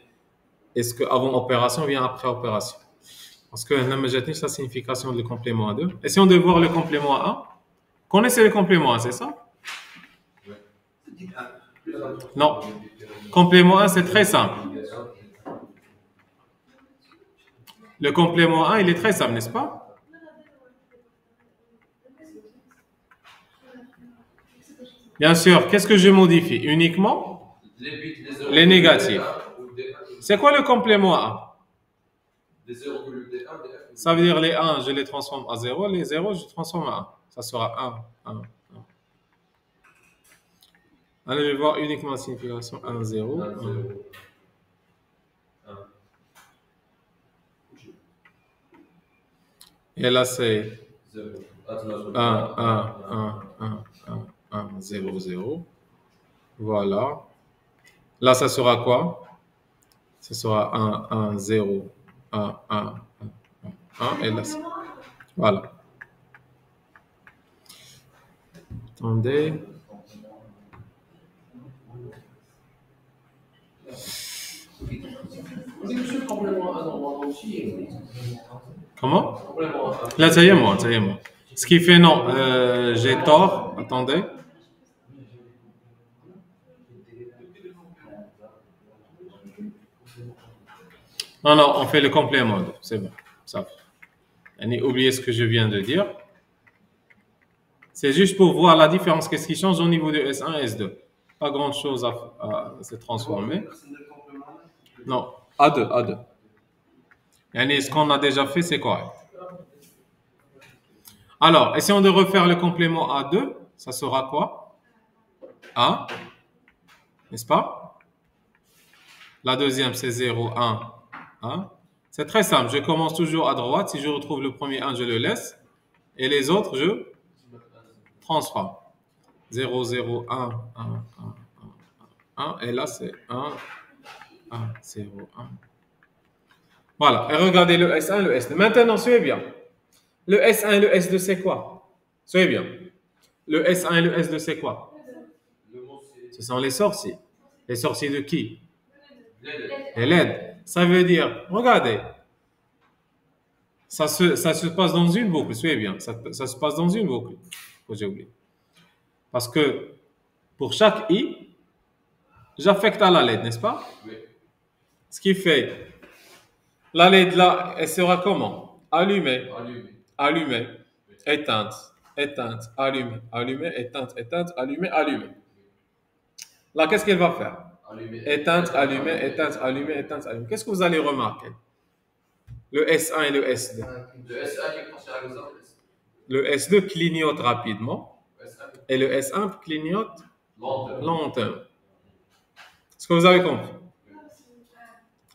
est-ce que avant opération vient après opération parce que n'a pas sa signification de complément à 2 essayons de voir le complément à 1 connaissez le complément 1 c'est ça non complément 1 c'est très simple le complément 1 il est très simple n'est-ce pas bien sûr qu'est-ce que je modifie uniquement les négatifs c'est quoi le complément à 1 ça veut dire les 1 je les transforme à 0 les 0 je transforme à 1 ça sera 1 1 1 alors je vais voir uniquement la signification 1 0 1 et là c'est 1 1 1 1 1 1 0 0 voilà là ça sera quoi ce sera 1 1 0 1 1 1 et là voilà attendez comment là ça y est moi ce qui fait non j'ai tort attendez non on fait le complément c'est bon ça oubliez ce que je viens de dire c'est juste pour voir la différence qu'est-ce qui change au niveau de S1 et S2 pas grand chose à se transformer non A2 ce qu'on a déjà fait c'est correct alors essayons de refaire le complément A2 ça sera quoi A n'est-ce pas la deuxième c'est 0 1 1 c'est très simple je commence toujours à droite si je retrouve le premier 1 je le laisse et les autres je transforme 0 0 1 1 1 1 1, et là c'est 1, 1, 0, 1. Voilà, et regardez le S1 et le S2. Maintenant, suivez bien. Le S1 et le S2, c'est quoi? Suivez bien. Le S1 et le S2, c'est quoi? Le mot c'est Ce sont les sorties. Les sorties de qui? l'aide. Les LED. Ça veut dire, regardez, ça se passe dans une boucle, suivez bien, ça se passe dans une boucle. Oh, j'ai oublié. Parce que pour chaque I, j'affecte à la LED, n'est-ce pas? Oui. Ce qui fait, la LED là, elle sera comment? Allumée, Allumé. allumée, éteinte, éteinte, allumée, allumée, éteinte, éteinte, allumée, allumée. Là, qu'est-ce qu'elle va faire? Allumé. Éteinte, allumée, éteinte, allumée, éteinte, allumée. Qu'est-ce que vous allez remarquer? Le S1 et le S2. Le S1 qui est passé à l'exemple. Le S2 clignote rapidement S1 et le S1 clignote lenteur. lentement. Est-ce que vous avez compris?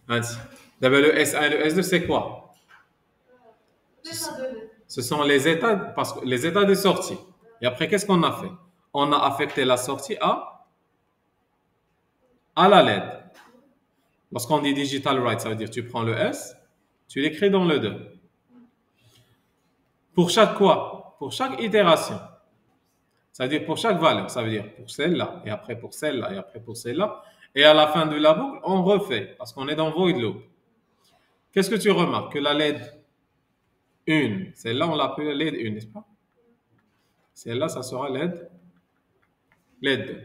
Ainsi. D'abord, le S1 et le S2, c'est quoi? Ce sont les états, parce que les états de sortie. Et après, qu'est-ce qu'on a fait? On a affecté la sortie à la LED. Lorsqu'on dit digital write, ça veut dire tu prends le S, tu l'écris dans le 2. Pour chaque quoi? Pour chaque itération. Ça veut dire pour chaque valeur. Ça veut dire pour celle-là, et après pour celle-là, et après pour celle-là. Et à la fin de la boucle, on refait, parce qu'on est dans void loop. Qu'est-ce que tu remarques? Que la LED 1, celle-là, on l'appelle LED 1, n'est-ce pas? Celle-là, ça sera LED 2.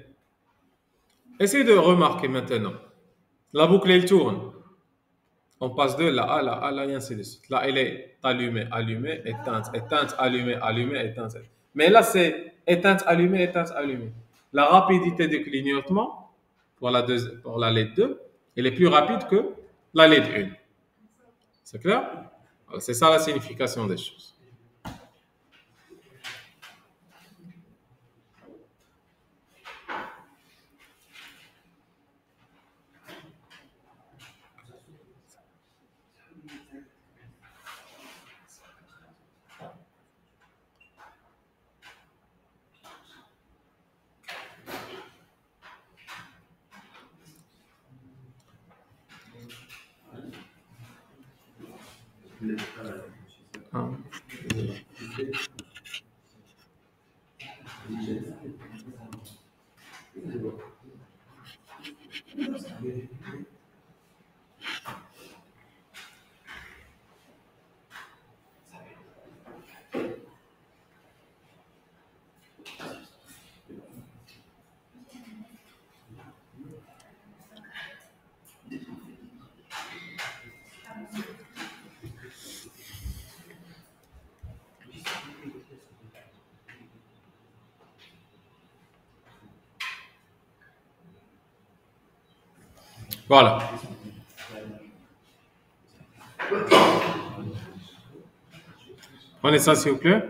Essayez de remarquer maintenant. La boucle, elle tourne. On passe de là à là, à là, et ainsi de suite. Là, elle est allumée, allumée, éteinte, éteinte, allumée, allumée, éteinte. Mais là, c'est éteinte, allumée, éteinte, allumée. La rapidité de clignotement pour la LED 2, elle est plus rapide que la LED 1. C'est clair? C'est ça la signification des choses. Un, deux. Voilà. Prenez ça, s'il vous plaît.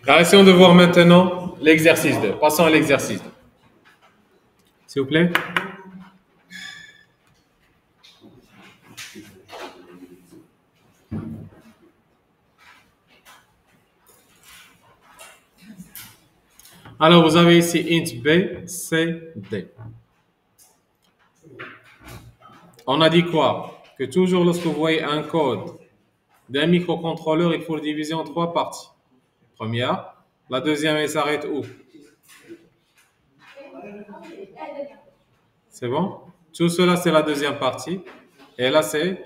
Alors, essayons de voir maintenant l'exercice 2. Passons à l'exercice 2. S'il vous plaît. Alors, vous avez ici int B, C, D. On a dit quoi? Que toujours lorsque vous voyez un code d'un microcontrôleur, il faut le diviser en 3 parties. Première. La deuxième, elle s'arrête où? C'est bon? Tout cela, c'est la deuxième partie. Et là, c'est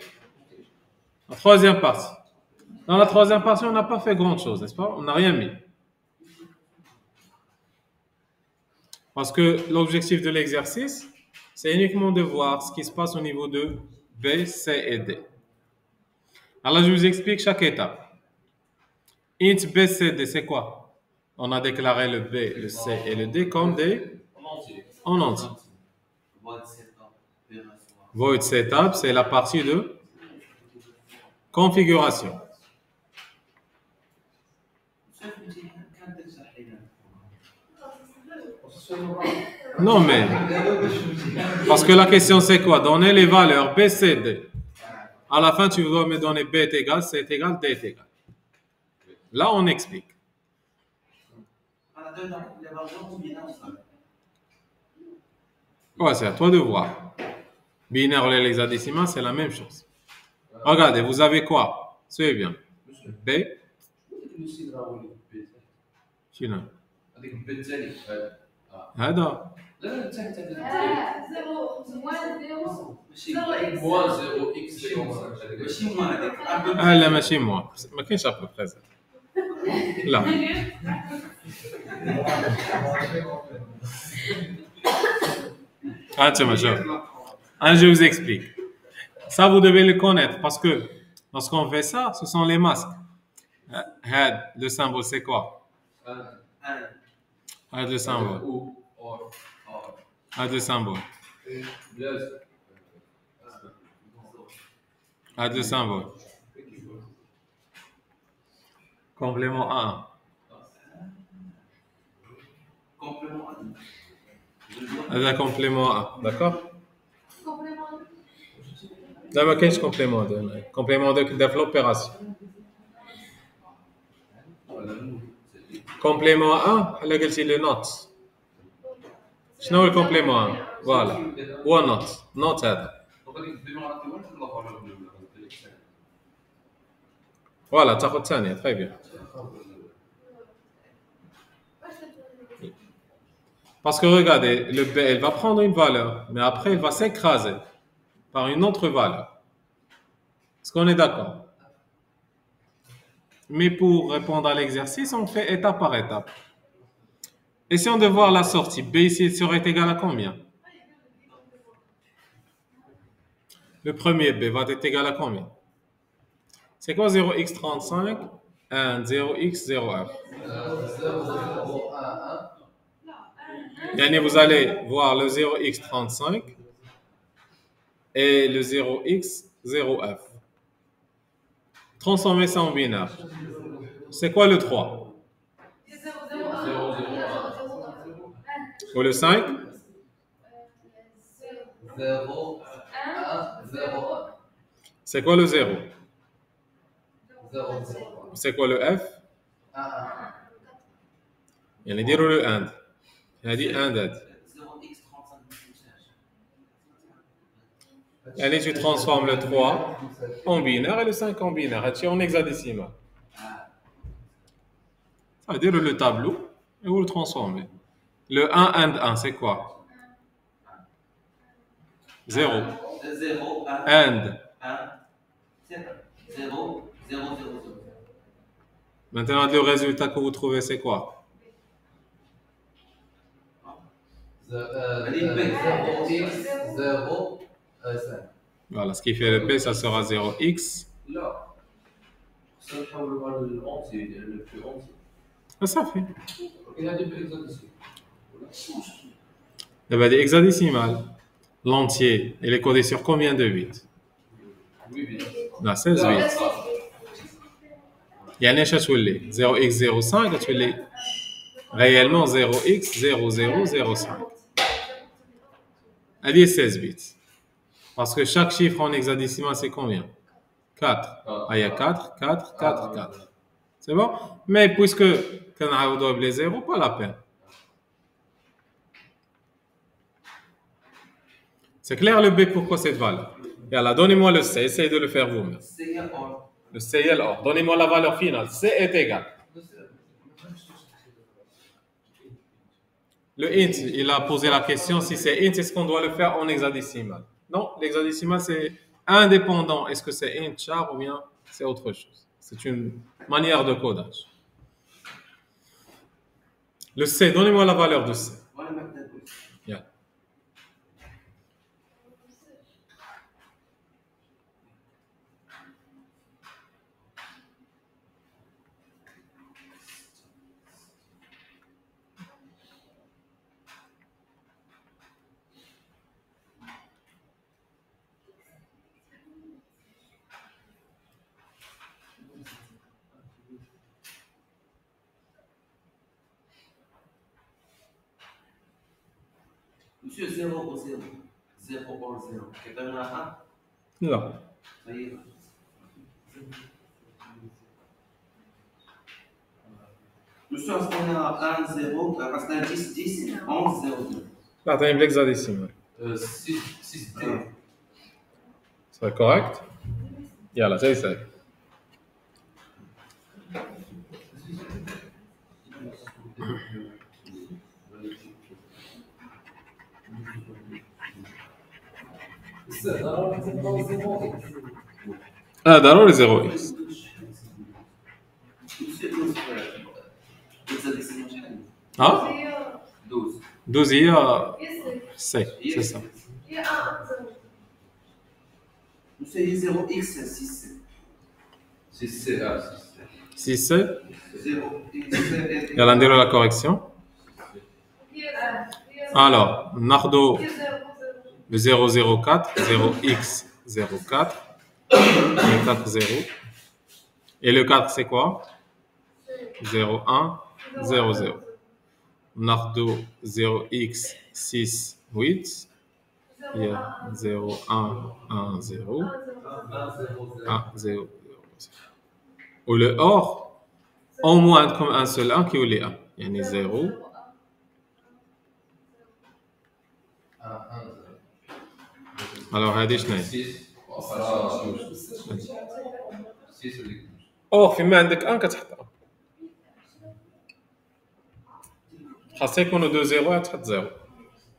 la troisième partie. Dans la troisième partie, on n'a pas fait grand-chose, n'est-ce pas? On n'a rien mis. Parce que l'objectif de l'exercice, c'est uniquement de voir ce qui se passe au niveau de B, C et D. Alors, je vous explique chaque étape. Int B, C, D, c'est quoi? On a déclaré le B, le C et le D comme des en entier. Void setup, c'est la partie de configuration. Non, mais parce que la question c'est quoi? Donner les valeurs B, C, D. À la fin, tu dois me donner B est égal, C est égal, D est égal. Là, on explique. On a deux dans les valeurs combinables ensemble. Ouais, c'est à toi de voir. Binaire ou l'hexadécimal, c'est la même chose. Regardez, vous avez quoi? Suivez bien. B, شنو؟ هذيك البيت الثاني هذا لا لا الثاني زيرو موان زيرو ماشي موان 0 اكس ماشي موان هذيك لا ماشي موا ما كاينش ابو بريز لا Attends, je vous explique. Ça, vous devez le connaître parce que lorsqu'on fait ça, ce sont les masques. Had, le symbole, c'est quoi? Had, le symbole. Had, le symbole. Had, le symbole. Complément A1. complément هذا complément A, d'accord? كومبليمون لا ما كاينش complément 2. complément 2 كدا في l'opération. complément A بحال قلتي لي نوت. شنو هو الكومبليمون A؟ فوالا هو نوت هذا. Voilà, تاخذ ثانية, très bien. Parce que regardez, le B, elle va prendre une valeur, mais après, elle va s'écraser par une autre valeur. Est-ce qu'on est d'accord? Mais pour répondre à l'exercice, on fait étape par étape. Essayons de voir la sortie. B ici serait égal à combien? Le premier B va être égal à combien? C'est quoi 0x35? 1, 0x, 0f. Et vous allez voir le 0x35 et le 0x, 0f. Transformez ça en binaire. C'est quoi le 3? Ou le 5? 0 1 0 C'est quoi le 0? 0 C'est quoi le f? يعني ديروا له and. هذه and هذه. 0x35 يعني tu transformes le 3 en binaire et le 5 en binaire. هادشي en hexadécimal. Ça veut dire le tableau et vous le transformez. Le 1 and 1, c'est quoi? 0. 0 1 And. 1 0 0 0 0 Maintenant, le résultat que vous trouvez, c'est quoi? 0x 0 5 Voilà, ce qui fait le P, ça sera 0x. لا خصنا نحولوا على الأونتي ديال لو بلو أونتي Ça fait. ولكن هذه بالإكزاكتيسيون D'abord, des hexadécimales. L'entier, il est codé sur combien de bits? وي بيان Là, 16 bits. يعني اش تولي 0x05 تولي réellement 0x0005. Elle est 16 bits. Parce que chaque chiffre en hexadécimal, c'est combien? 4. Ah, il y a 4, 4, 4, 4. C'est bon? Mais puisque qu'on a double les zéros, pas la peine. C'est clair le B, pourquoi cette valeur? Et alors, donnez-moi le C, essayez de le faire vous-même. c'est or Le C et l'or. Donnez-moi la valeur finale. C est égal. Le int, il a posé la question si c'est int, est-ce qu'on doit le faire en hexadécimal? Non, l'hexadécimal c'est indépendant. Est-ce que c'est int char ou bien c'est autre chose? C'est une manière de codage. Le C, donnez-moi la valeur de C. voilà maintenant Yeah. Monsieur, 0 au 0. 0 au 0. Quelqu'un a لا. Ça y est. Monsieur, est-ce qu'on a 1, 0, parce qu'on a 10, 10, 11, 0, 0. لا أعطيني بالهكزاديسيمال. 6 T. C'est correct. يلا جاي سهل. ضروري 0 اكس. Monsieur, 12 frères. Hexadécimal شحال؟ ها 12. 12 هي Yes. سي سي سا. Il y a un, zéro. Monsieur, il y a 0x, 6. 6 C. 6 سي. 0x. يلا نديرو لا كوريكسيون. Il y a un. Alors ناخدو Il y a zéro, zéro. le 004 0x 04 le 4 0 et le 4 c'est quoi 01 00 ناخدو 0x 6 8 il y a 0 1 1 0 1 0 0 ou le or au moins comme un seul 1 qui est 1 يعني 0 alors هذه شنو هي 6 واخرى 6 وديك اور فيما عندك 1 كتحط 1 خاص يكونوا دو زيرو تحط زيرو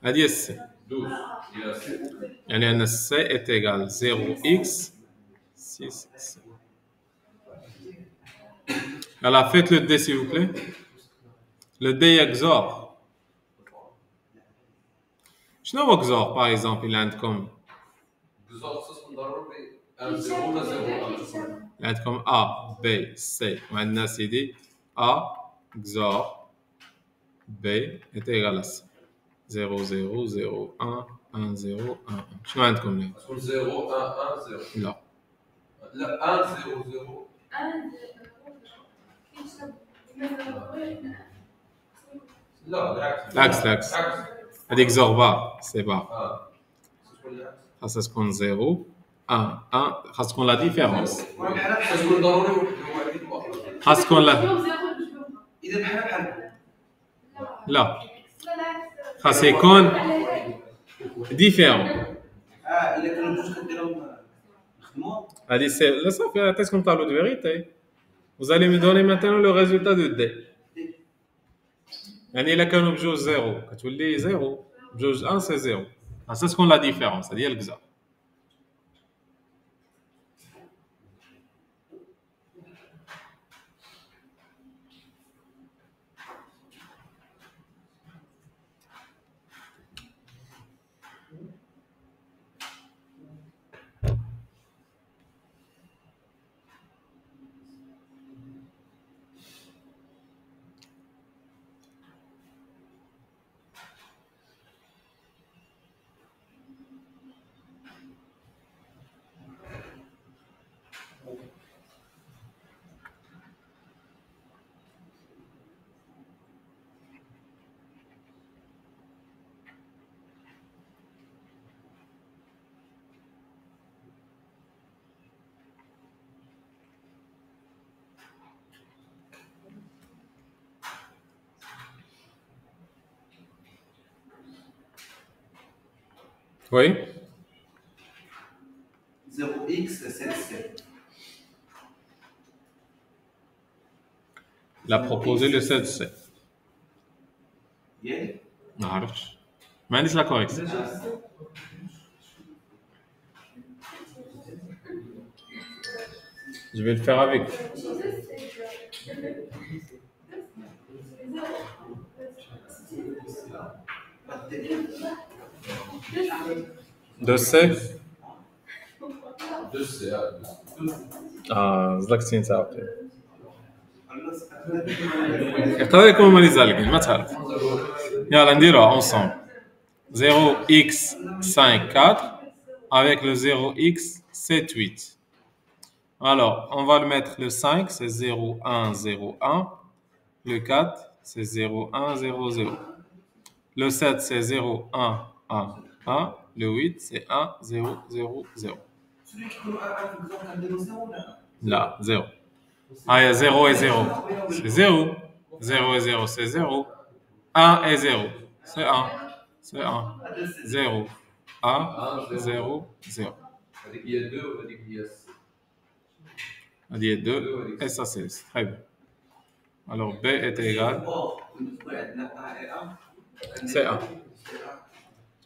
هذه هي السي 12 يعني ان السي est égal 0 x 6 c alors faites le d s'il vous plaît le d XOR شنو هو XOR par exemple il عندكم بالضبط خصكم ضروري 1 0 ولا 0 عندكم A B C وعندنا سيدي A XOR B est égal à C 0 0 0 1 1 0 1 1 شنو عندكم هنا؟ تكون 0 1 1 0 لا لا 1 0 0 لا العكس هذيك XOR بار سي بار تكون العكس خاصها تكون 0 1 1 خاص تكون لا ديفيرونس تكون ضروري واحد واحد خاص تكون لا إذا بحال لا خاص يكون ديفيرون إذا كانوا جوج كديرهم نخدموا هذه سي لا صافي عطيتكم طابلو دو فيريتي vous allez me donner maintenant le résultat de D يعني الا كانوا بجوج زيرو كتولي زيرو بجوج 1 سي زيرو خاصها تكون لا ديفيرونس هذه هي الكزا Oui 0x 7 il a proposé le 7C ياك ما عرفتش ما عنديش لا كوريكسيون je vais le faire avec de C 2 C زلك تين تعاود يقدر يكون مالي زالكين ما تعرف يلا نديروها ensemble 0x 5 4 avec le 0x 7 8 alors on va le mettre le 5 c'est 0 1 0 1 le 4 c'est 0 1 0 0 Le 7, c'est 0, 1, 1, 1. Le 8, c'est 1, 0, 0, 0. Celui qui peut avoir un exemple, un dénonceur, là. Là, 0. Ah, il y a 0 et 0. C'est 0. 0 et 0, c'est 0. 1 et 0, c'est 1. C'est 1. 0. 1, 0, 0. هذيك هي 2 وهذيك هي 6. On dit 2 et ça c'est très bien. Alors B est égal, c'est 1.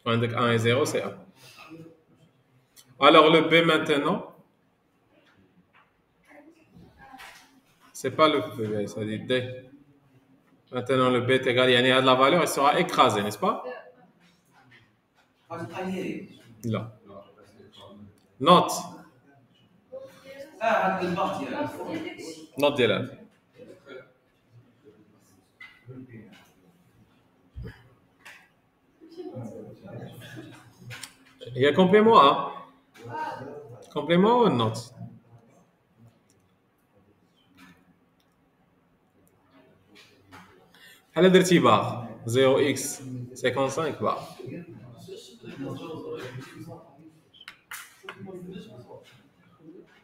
On dit 1 et 0, c'est 1. Alors le B maintenant, c'est pas le B, ça dit D. Maintenant le B est égal, il y a de la valeur, il sera écrasé, n'est-ce pas? Là. Note. Note d'élève. Il y a complément A. Complément ou note? هل درتي بار 0x 55 بار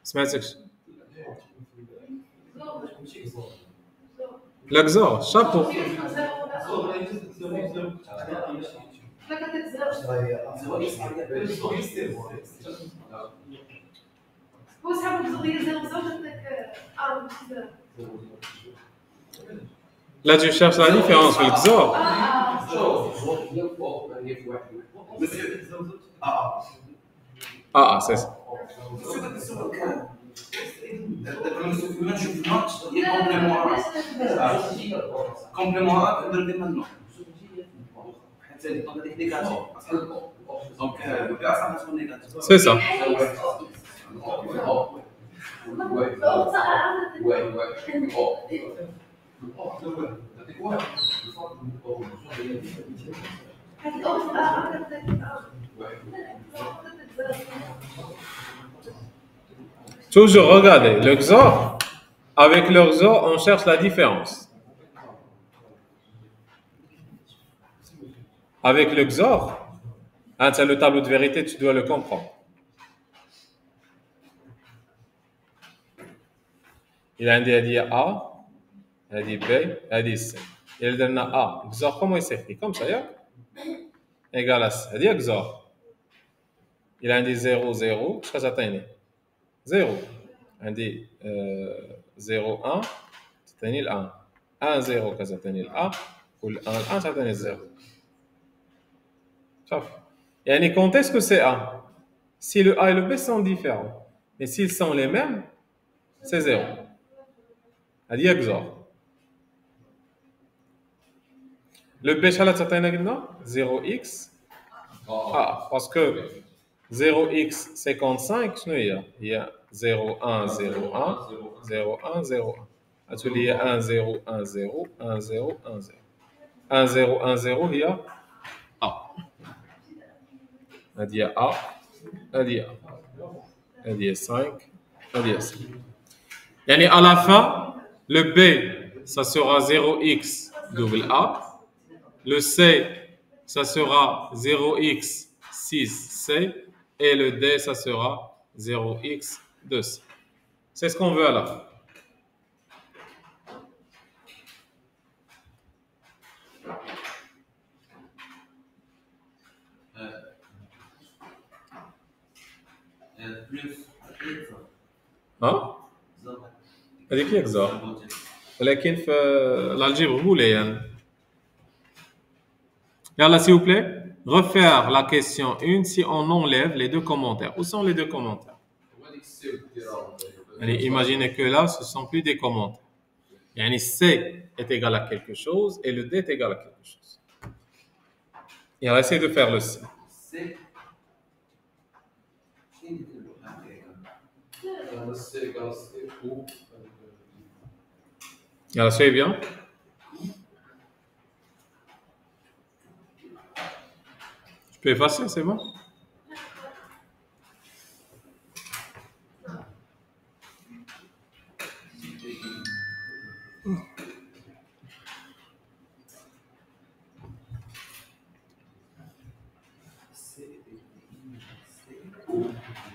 سمعتكش لكزور شابو هو صاحب القضيه زيرو زوج Là, tu cherches la différence avec XOR. Ah, c'est ça. Complément A, maintenant. C'est ça. Toujours, regardez, le XOR, avec le XOR, on cherche la différence. Avec le XOR, c'est le tableau de vérité, tu dois le comprendre. Il a dit A, il a dit B, il a dit C. Il donne A. XOR, comment il s'écrit? Comme ça, égal à C. Il dit XOR. Il a dit 0, 0, je vais atteindre 0. Il a dit 0, 1, c'est le 1. 1, 0, c'est le A. Ou le 1, 1, c'est le 0. Et quand est-ce que c'est A? Si le A et le B sont différents, mais s'ils sont les mêmes, c'est 0. Il dit XOR. Le B, c'est 0x. Ah, parce que 0x 55, il y a 0, 1, 0, 1, 0, 1, 0, 1. Il y a 1, 0, 1, 0, 1, 0, 1, 0. 1, 0, 1, 0, il y a A. Il y a A, il y a A. Il y a 5, il y a 5. Et à la fin, le B, ça sera 0x double A. Le C, ça sera 0x 6c. Et le D, ça sera 0x 2c. C'est ce qu'on veut à la fin. ها؟ هذيك هي XOR. ولكن في l'algèbre booléenne. Yalla, s'il vous plaît, refaire la question 1 si on enlève les deux commentaires. Où sont les deux commentaires? Allez, imaginez que là, ce ne sont plus des commentaires. Yani C est égal à quelque chose et le D est égal à quelque chose. Et on va essayer de faire le C. Yalla, c'est bien. Je peux effacer, c'est bon?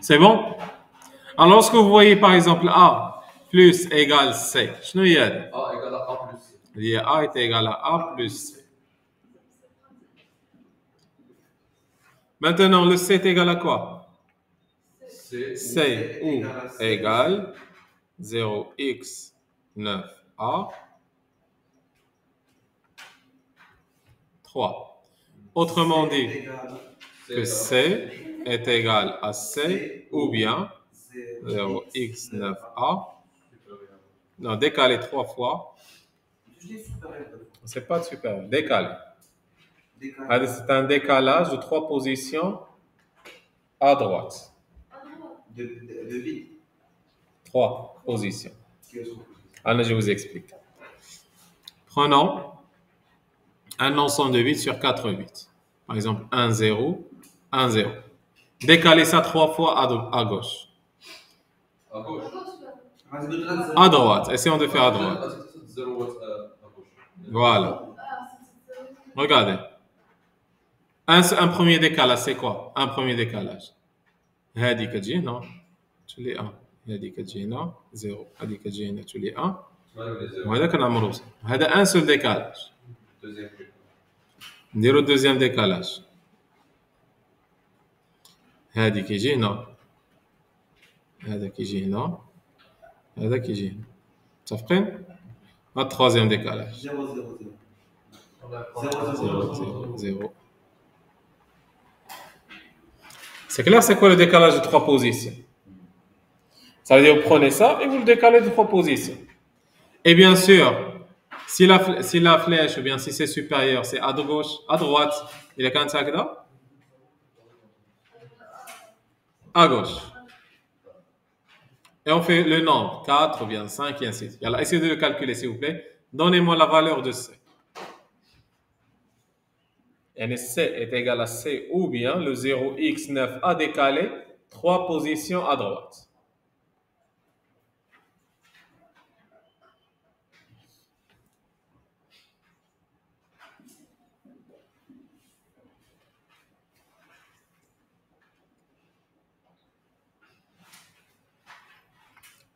C'est bon? Alors, lorsque vous voyez par exemple A plus égale C, شنو هي هذه؟ A égale à A plus C. هي A est égal à A plus C. Maintenant, le C est égal à quoi? C C ou égale 0x 9A 3. Autrement dit, que C est égal à C ou bien 0x 9A. Non, décalé 3 fois. C'est pas supérieur, décalé. C'est un décalage de 3 positions à droite. De vide. 3 positions. Alors, je vous explique. Prenons un ensemble de 8 sur 4 8. Par exemple, 1, 0, 1, 0. Décalez ça 3 fois à gauche. à gauche. À droite. Essayons de faire à droite. 0 à gauche. Voilà. Regardez. Un premier décalage, c'est quoi? Un premier décalage. هذه كتجينا تولي 1. هذه كتجينا 0. هذه كتجينا تولي 1. وهذا كنعمرو بصح. هذا un seul décalage. نديرو الدوزيام ديكالاج. هذه كيجي هنا. هذا كيجي هنا. هذا كيجي هنا. متفقين؟ هذا التروازيام ديكالاج. 0 0 0. C'est clair, c'est quoi le décalage de 3 positions? Ça veut dire vous prenez ça et vous le décalez de 3 positions. Et bien sûr, si la flèche ou bien si c'est supérieur, c'est à gauche, à droite, il est quand ça là? À gauche. Et on fait le nombre, 4 ou bien 5 et ainsi de suite. Alors, essayez de le calculer s'il vous plaît. Donnez-moi la valeur de C. Et C est égal à C ou bien le 0x9a décalé 3 positions à droite.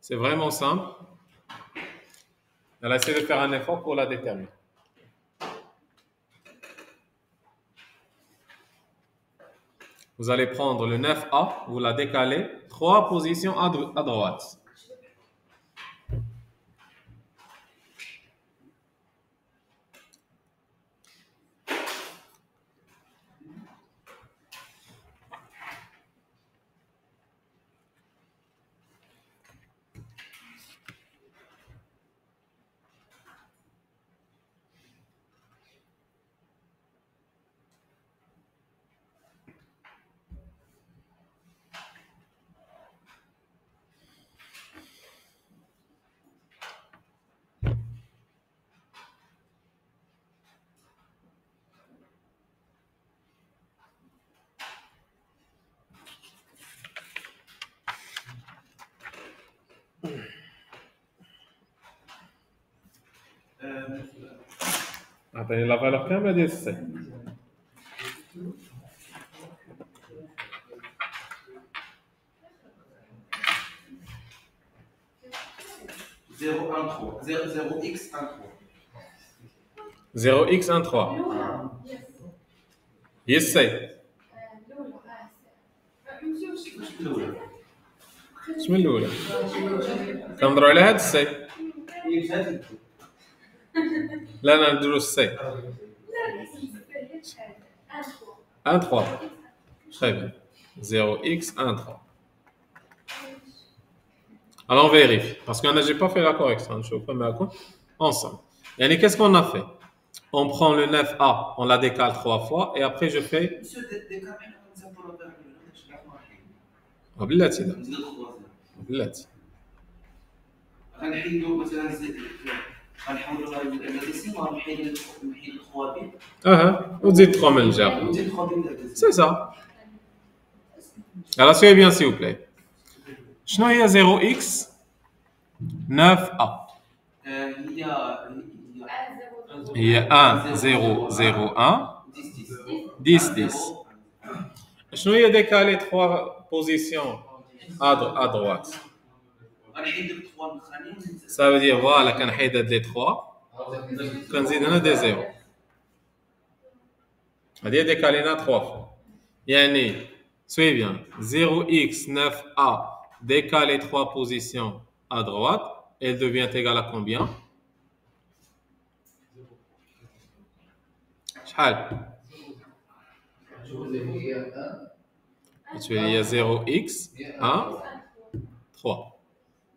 C'est vraiment simple. Alors, essayez de faire un effort pour la déterminer. Vous allez prendre le 9A, vous la décalez 3 positions à droite. أعطيني la valeur كاملة ديال C. Zéro 0x13. Yes C. شنو الأولى؟ كنهضروا على هاد السي. لا نديرو السي. 1 3. Très bien. 0x 1 3. Alors on vérifie. Parce que j'ai pas fait la correction. Je vais faire ensemble. Et qu'est-ce qu'on a fait? On prend le 9A, on la décale 3 fois et après je fais. بلاتي بلاتي. غنحيدو مثلا غنحاولوا الهندسي ونحيد الخوابي. وتزيد 3 من الجهة. C'est ça. Alors suivez bien s'il vous plaît. شنو هي 0x 9A؟ هي 1 0 0 1 10 10. شنو هي décalé 3 positions à droite. غنحيد لك 3 الاخرين Ça veut dire voilà كنحيد هاد لي 3 كنزيد هنا دي زيرو. هادي ديكالينا 3 fois. يعني suis bien 0x9a décalé 3 positions à droite, elle devient égale à combien? شحال؟ il y a 0x 1 3.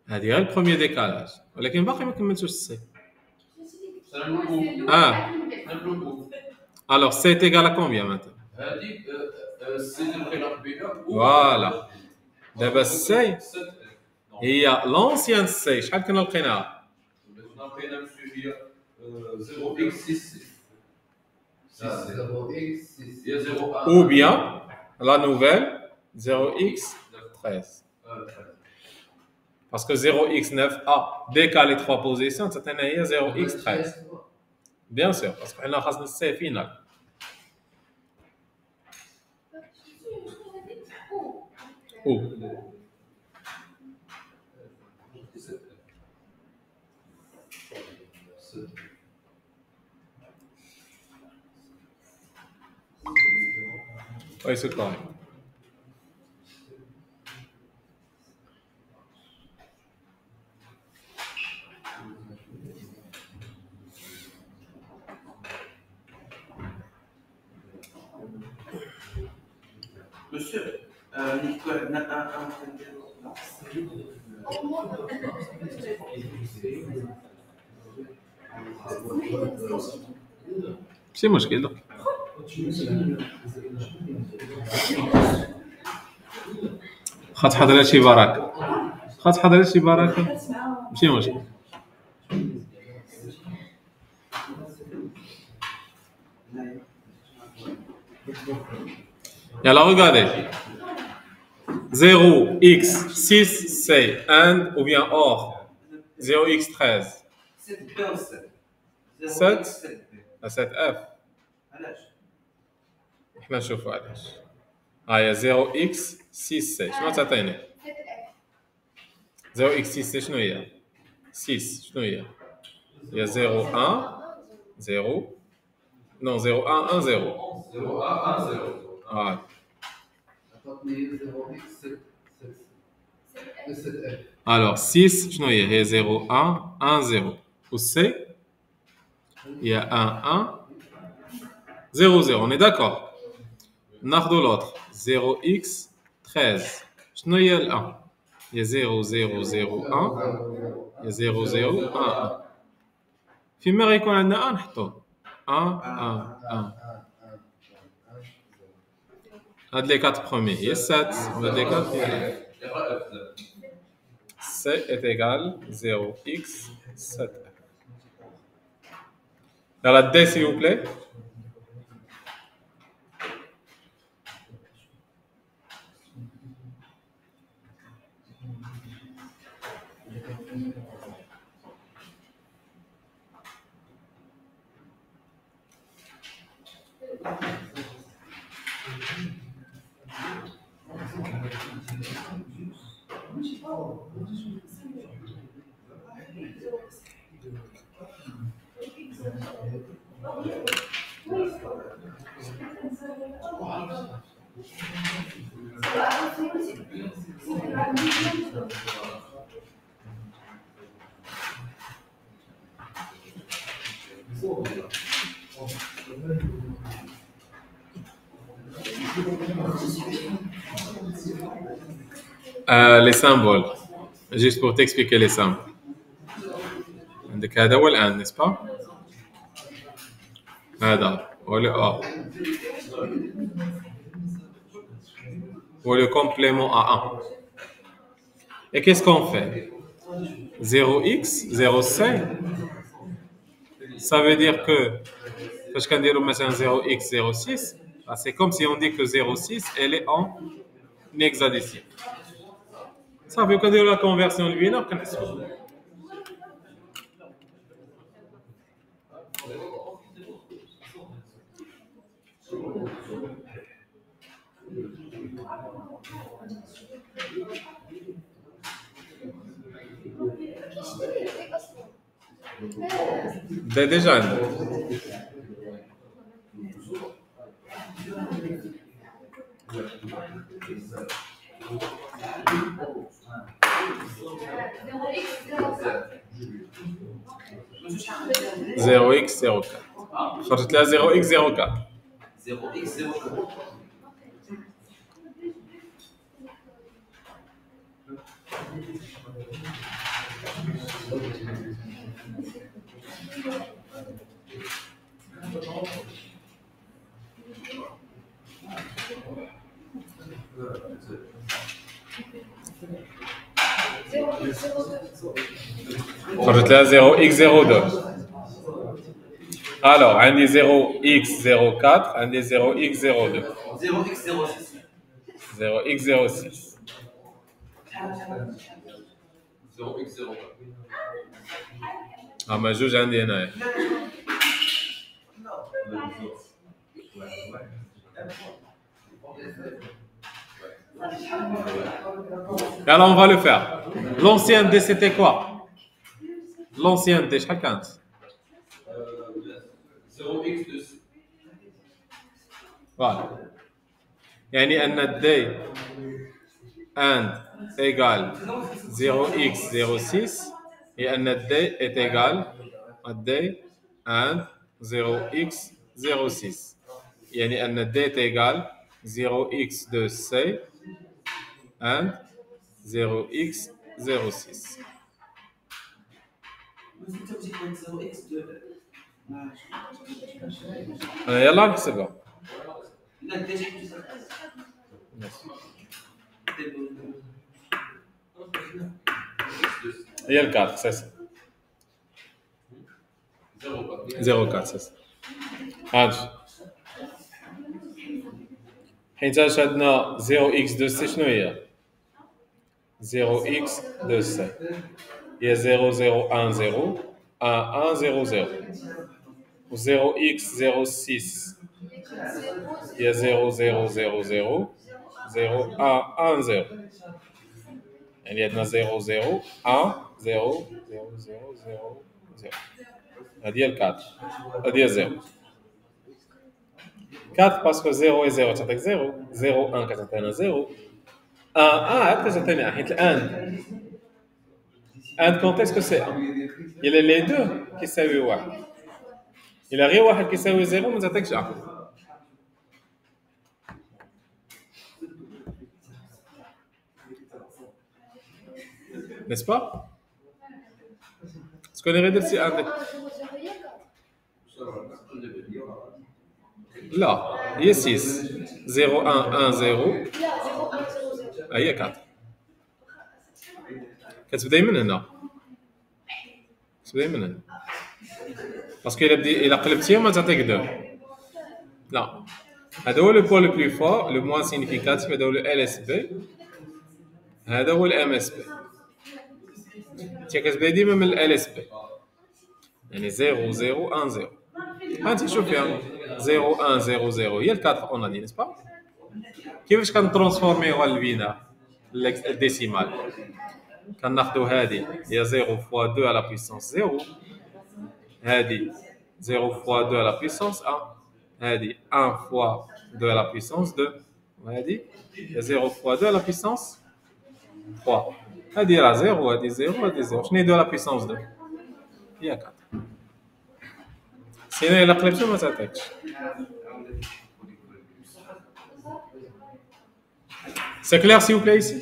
هذه هي البروميير ديكالاج ولكن باقي ما كملتوش السي. Alors c'est égal à combien maintenant? هذيك السي اللي لقينا قبيله فوالا دابا السي هي لونسيان سي شحال كنا لقيناها؟ لقينا مسؤوليه 0x6 هي 0 ou bien la nouvelle 0x13 parce que 0x9a décalé 3 positions تعطينا هي 0x13 bien sûr parce que حنا خاصنا السي فينال. ou oui c'est correct. Monsieur, Nicolas n'a pas un ماشي مشكل خاطر حضرت شي بركه خاطر حضرت شي بركه ماشي مشكل. يلا regardez 0x6 c'est 1 ou bien or 0x13 7 B ou 7 7 7 B 7f علاش؟ احنا نشوفوا علاش. هاي 0x6 سي شنو تعطيني؟ 0x6 شنو هي؟ 6 شنو هي؟ هي 0 1 0 non 0 1 1 0 0 1 0 هاي alors 6 شنو هي؟ هي 0 1 1 0 و C il y a 1 1 0 0 on est d'accord. ناخذوا l'autre 0x 13 شنو هي ال 1 هي 0 0 0 1 هي 0 0 1 1 فيما غيكون عندنا 1 نحطوه 1 1 1 هاد لي 4 بروميي هي 7 وهاد لي 4 هي C est égal 0x 7. Dans la D, s'il vous plaît. Les symboles. Juste pour t'expliquer les symboles. عندك هذا هو الآن n'est-ce pas؟ هذا هو le A. Ou le complément à 1. Et qu'est-ce qu'on fait? 0x, 0c, ça veut dire que, parce qu'on dit 0x, 0,6, c'est comme si on dit que 0,6, elle est en hexadécime. Ça veut dire que la conversion binaire, ده ديجا عندك. زيرو اكس زيرو 4 خرجت لها زيرو اكس زيرو 4 0 x 0 خرجت لها زيرو اكس زيرو 2 الوغ عندي زيرو اكس زيرو 4 عندي زيرو اكس زيرو 2 0 x 0 6 زيرو اكس زيرو 6 0 x 0 اما جوج عندي هنايا Alors on va le faire. L'ancien D c'était quoi? L'ancien D شحال كانت؟ 0 x 2 Voilà. يعني أن D and égale 0x06 et أن D est égal à D and 0x06 يعني أن D est égal 0x de C and 0x06 يلا نحسبها لا ليش حكيت هي الكارت سيس 0 كارت سيس هاج حيت شدنا 0x de C شنو هي 0x de C هي 0 0 1 0 1 1 0 0 و 0x 06 هي 0 0 0 0 0 1 1 0 يعني عندنا 0 0 1 0 0 0 0 0 هذه هي الكادر هذه هي 0 4 باسكو 0 و 0 تعطيك 0 0 1 كتعطينا 0 1 1 كتعطينا 1 حيت الان كونت اسكو سي 1 الا لي دو كيساوي 1 الا غير واحد كيساوي 0 ما تعطيكش 1 n'est-ce pas? Est-ce qu'on irait درتي عندك؟ لا هي 6 0 1 1 0 هي 4 كتبداي من هنا كتبداي من هنا باسكو الا قلبتيهم ما تعطيك 2 لا هذا هو لو بوان لو بلو فور لو موان سينيفيكاتيف هذا هو لو ال اس بي هذا هو الام اس بي انت كتبدا ديما من ال اس بي يعني 0 0 1 0 هانتي شوف فيها 0 1 0 0 هي ال 4 اون دي نسبا كيفاش كنترانسفورميوها للبينار الديسيمال كناخذوا هذه هي 0 فوا 2 على بويسونس 0 هذه 0 فوا 2 على بويسونس 1 هذه 1 فوا 2 على بويسونس 2 وهذه هي 0 فوا 2 على بويسونس 3 هذه راه 0 وهذه 0 وهذه 0 شنو هي 2 على بويسونس 2 هي 4 سينو الا قلبتو ما تعطيكش C'est clair s'il vous plaît ici?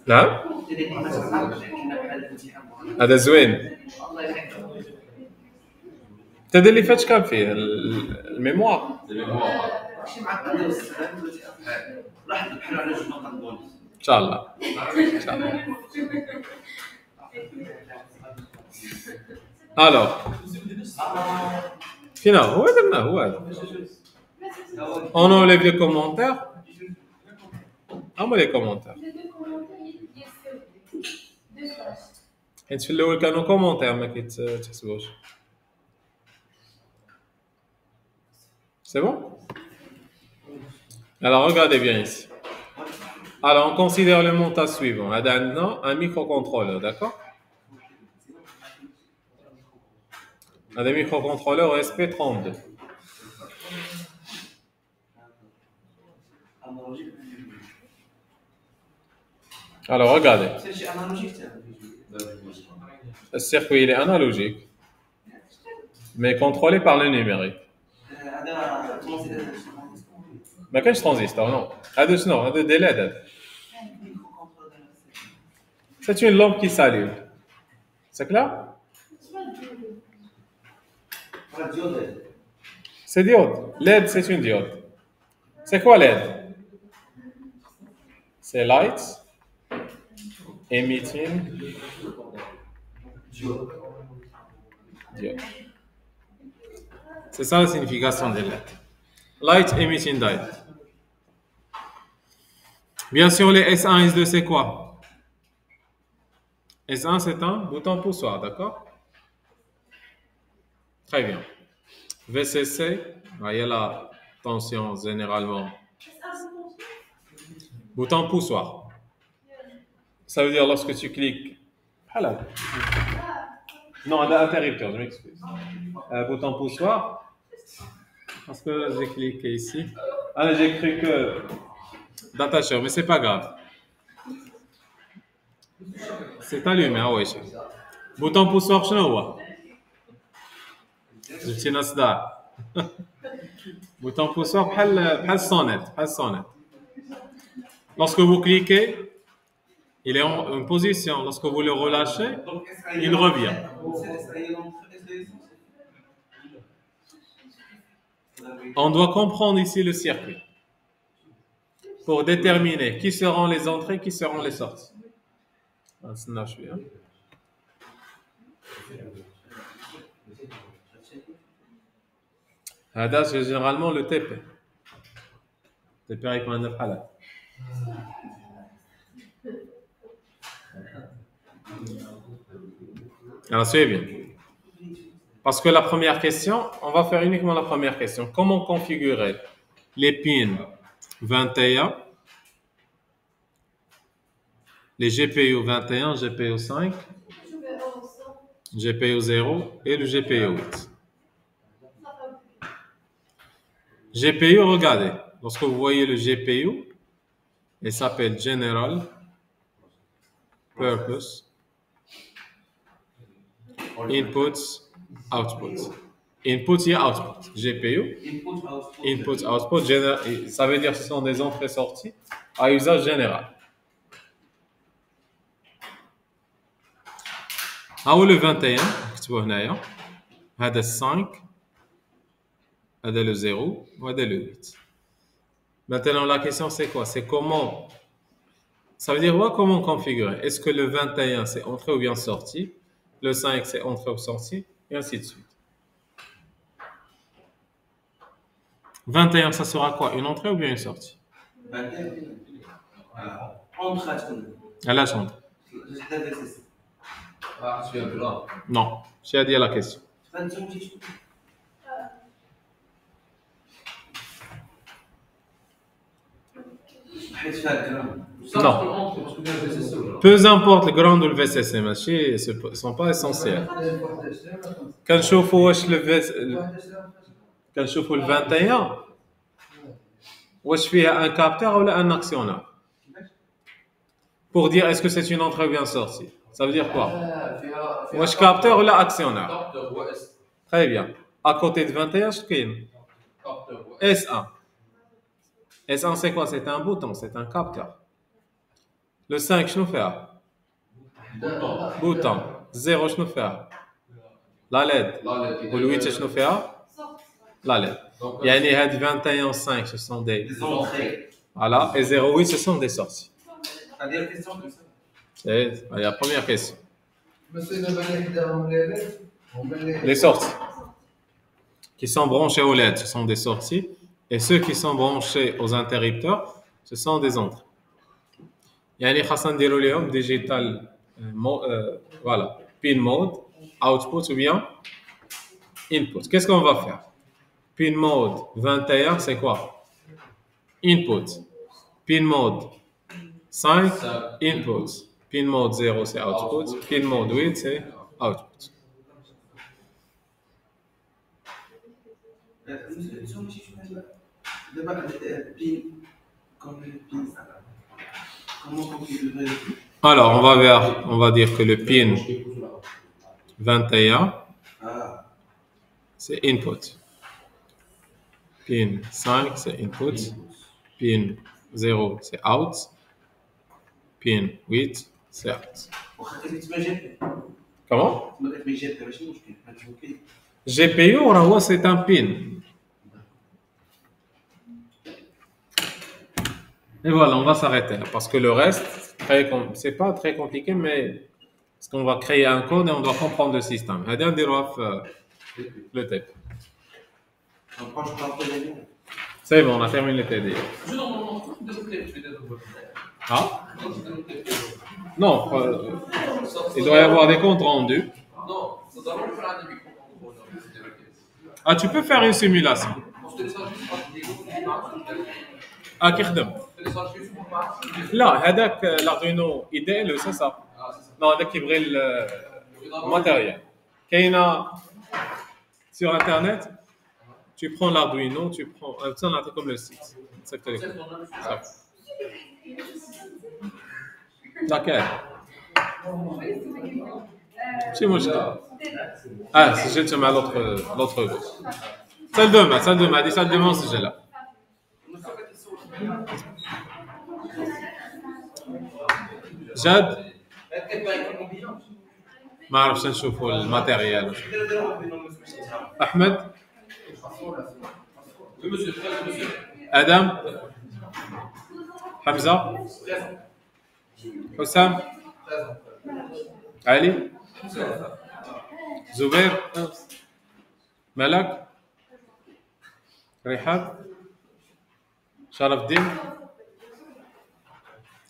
نعم هذا زوين هذا اللي فات كان فيه الميموار ماشي معقد راح نبحثوا على جوج نقط بونus ان شاء الله ان شاء الله الو فينا هو درنا هو هذا on enlève les commentaires هما les commentaires. Les deux commentaires, il y a deux pages. حيت في الاول كانوا كومونتير ما كيتحسبوش. C'est bon? Alors regardez bien ici. Alors on considère le montage suivant. هذا عندنا un microcontrôleur, d'accord? هذا microcontrôleur SP32. Alors regardez. C'est analogique, ça. Le circuit il est analogique, mais contrôlé par le numérique. ما كانش transistor, non. هذا شنو؟ هذا دي LED هذا. C'est une lampe qui s'allume. C'est clair? C'est diode. LED, c'est une diode. C'est quoi LED? C'est light emitting diode. C'est ça la signification de LED. Light emitting diode. Bien sûr, les S1 et S2, c'est quoi? S1, c'est un bouton poussoir, d'accord? Très bien. VCC, il y a la tension généralement. Bouton poussoir. Ça veut dire lorsque tu cliques. Voilà. Non, interrupteur, je m'excuse. Bouton poussoir. Parce que j'ai cliqué ici. Ah, j'ai cru que. D'attacheur, mais c'est pas grave. C'est allumé, ah ouais. Bouton poussoir, je ne vois. جبتي صداع. Bouton poussoir بحال sonnette. Lorsque vous cliquez, il est en position. Lorsque vous le relâchez, il revient. On doit comprendre ici le circuit pour déterminer qui seront les entrées, qui seront les sorties. هذا c'est généralement le TP. TP avec un halal. Alors suivez bien. Parce que la première question, on va faire uniquement la première question. Comment configurer les pins 21, les GPU 21, GPU 5, GPU 0 et le GPU 8. GPU, regardez, lorsque vous voyez le GPU, il s'appelle General Purpose Inputs Output. Input et output. GPU, input, output, ça veut dire que ce sont des entrées-sorties à usage général. هاو le 21 كتبوه هنايا هذا 5 هذا le 0 وهذا le 8. Maintenant la question c'est quoi? C'est comment? Ça veut dire quoi? Comment configurer? Est-ce que le 21 c'est entrée ou bien sortie? Le 5 c'est entrée ou sortie? Et ainsi de suite. 21 ça sera quoi? Une entrée ou bien une sortie? Elle a changé. Non, j'ai dit à la question. Non. Peu importe le grand ou le VCC, ماشي ne sont pas essentiels. كنشوفوا واش كنشوفوا ال 21 واش فيها un capteur ou un actionneur. Pour dire est-ce que c'est une entrée ou bien sortie. Ça veut dire quoi? Wesh capteur ou actionneur? Très bien. À côté de 21, je suis S1. S1 c'est quoi? C'est un bouton, c'est un capteur. Le 5, je nous fais bouton. 0, je nous fais la LED. Ou le 8, je nous fais la LED. Yani had 21, 5, ce sont des entrées. Voilà. Et 0, 8, ce sont des sorties. C'est la première question. Les sorties qui sont branchées au LED, ce sont des sorties. Et ceux qui sont branchés aux interrupteurs, ce sont des entrées. يعني خاصنا نديرو ليهم ديجيتال voilà pin mode output ou bien input. Qu'est-ce qu'on va faire? Pin mode 21 c'est quoi? Input. Pin mode 5 input. Pin mode 0 c'est output. Pin mode 8 c'est output. monsieur, ماشي شو هاد دابا البين كوم البين comment configurer le pin. Alors on va dire que le pin 21 Ah, c'est input. Pin 5 c'est input. Pin 0 c'est out. Pin 8 c'est out. واخا كتبان جي Comment? ما كتبان جي ماشي مشكل هادشي اوكي. GPU راه c'est un pin. Et voilà, on va s'arrêter là, parce que le reste, c'est pas très compliqué, mais parce qu'on va créer un code et on doit comprendre le système. هذا نديروها في le tape. On prend je parle de C'est bon, on a terminé le TD. Je normalement, de toutes les vidéos. Ah? Non, il doit y avoir des comptes rendus. Non, ça doit faire un début pour Ah, tu peux faire une simulation. on se télécharge juste par vidéo. Ah, كيخدم. Télécharge juste pour voir. لا هذاك l'Arduino IDE c'est ça. Non, هذاك كيبغي الماتériel. كاينه sur internet, tu prends l'Arduino, tu prends ça on a comme le site. C'est que ça. D'accord. C'est moi Ah, si je mets l'autre gauche. Celle de ma, celle de mon sujet là. جاد ما عرفش نشوفوا الماتيريال. احمد ادم حمزه حسام علي زبير ملك رحاب شرف الدين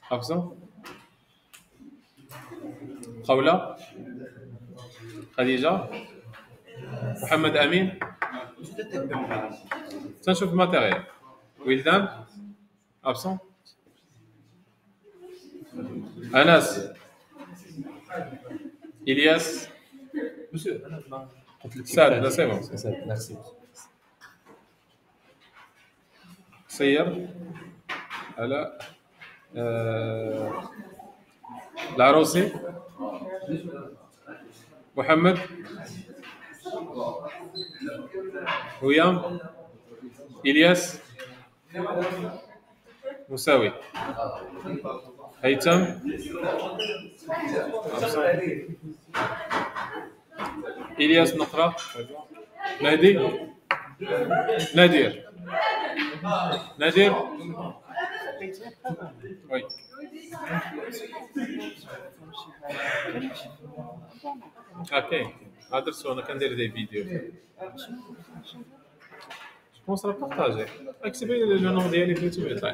حفصه خولة خديجة محمد أمين تنشوف الماتيريال ويلدان أبسون أنس إلياس سعد لا سي بون سير هلا العروسي محمد ويام إلياس مساوي هيثم إلياس نقرة نادي نادير نادير وي اوكي هادرت انا كندير دي فيديو Je pense à partager. Acceptez le nom d'elle et tout ça.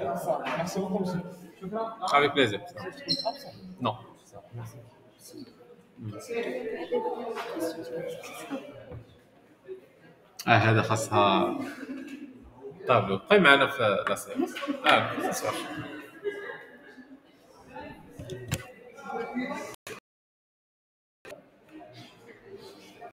Merci beaucoup, monsieur. Avec plaisir. Non. هذا خاصها طابلو. بقي معنا في لا سيونس.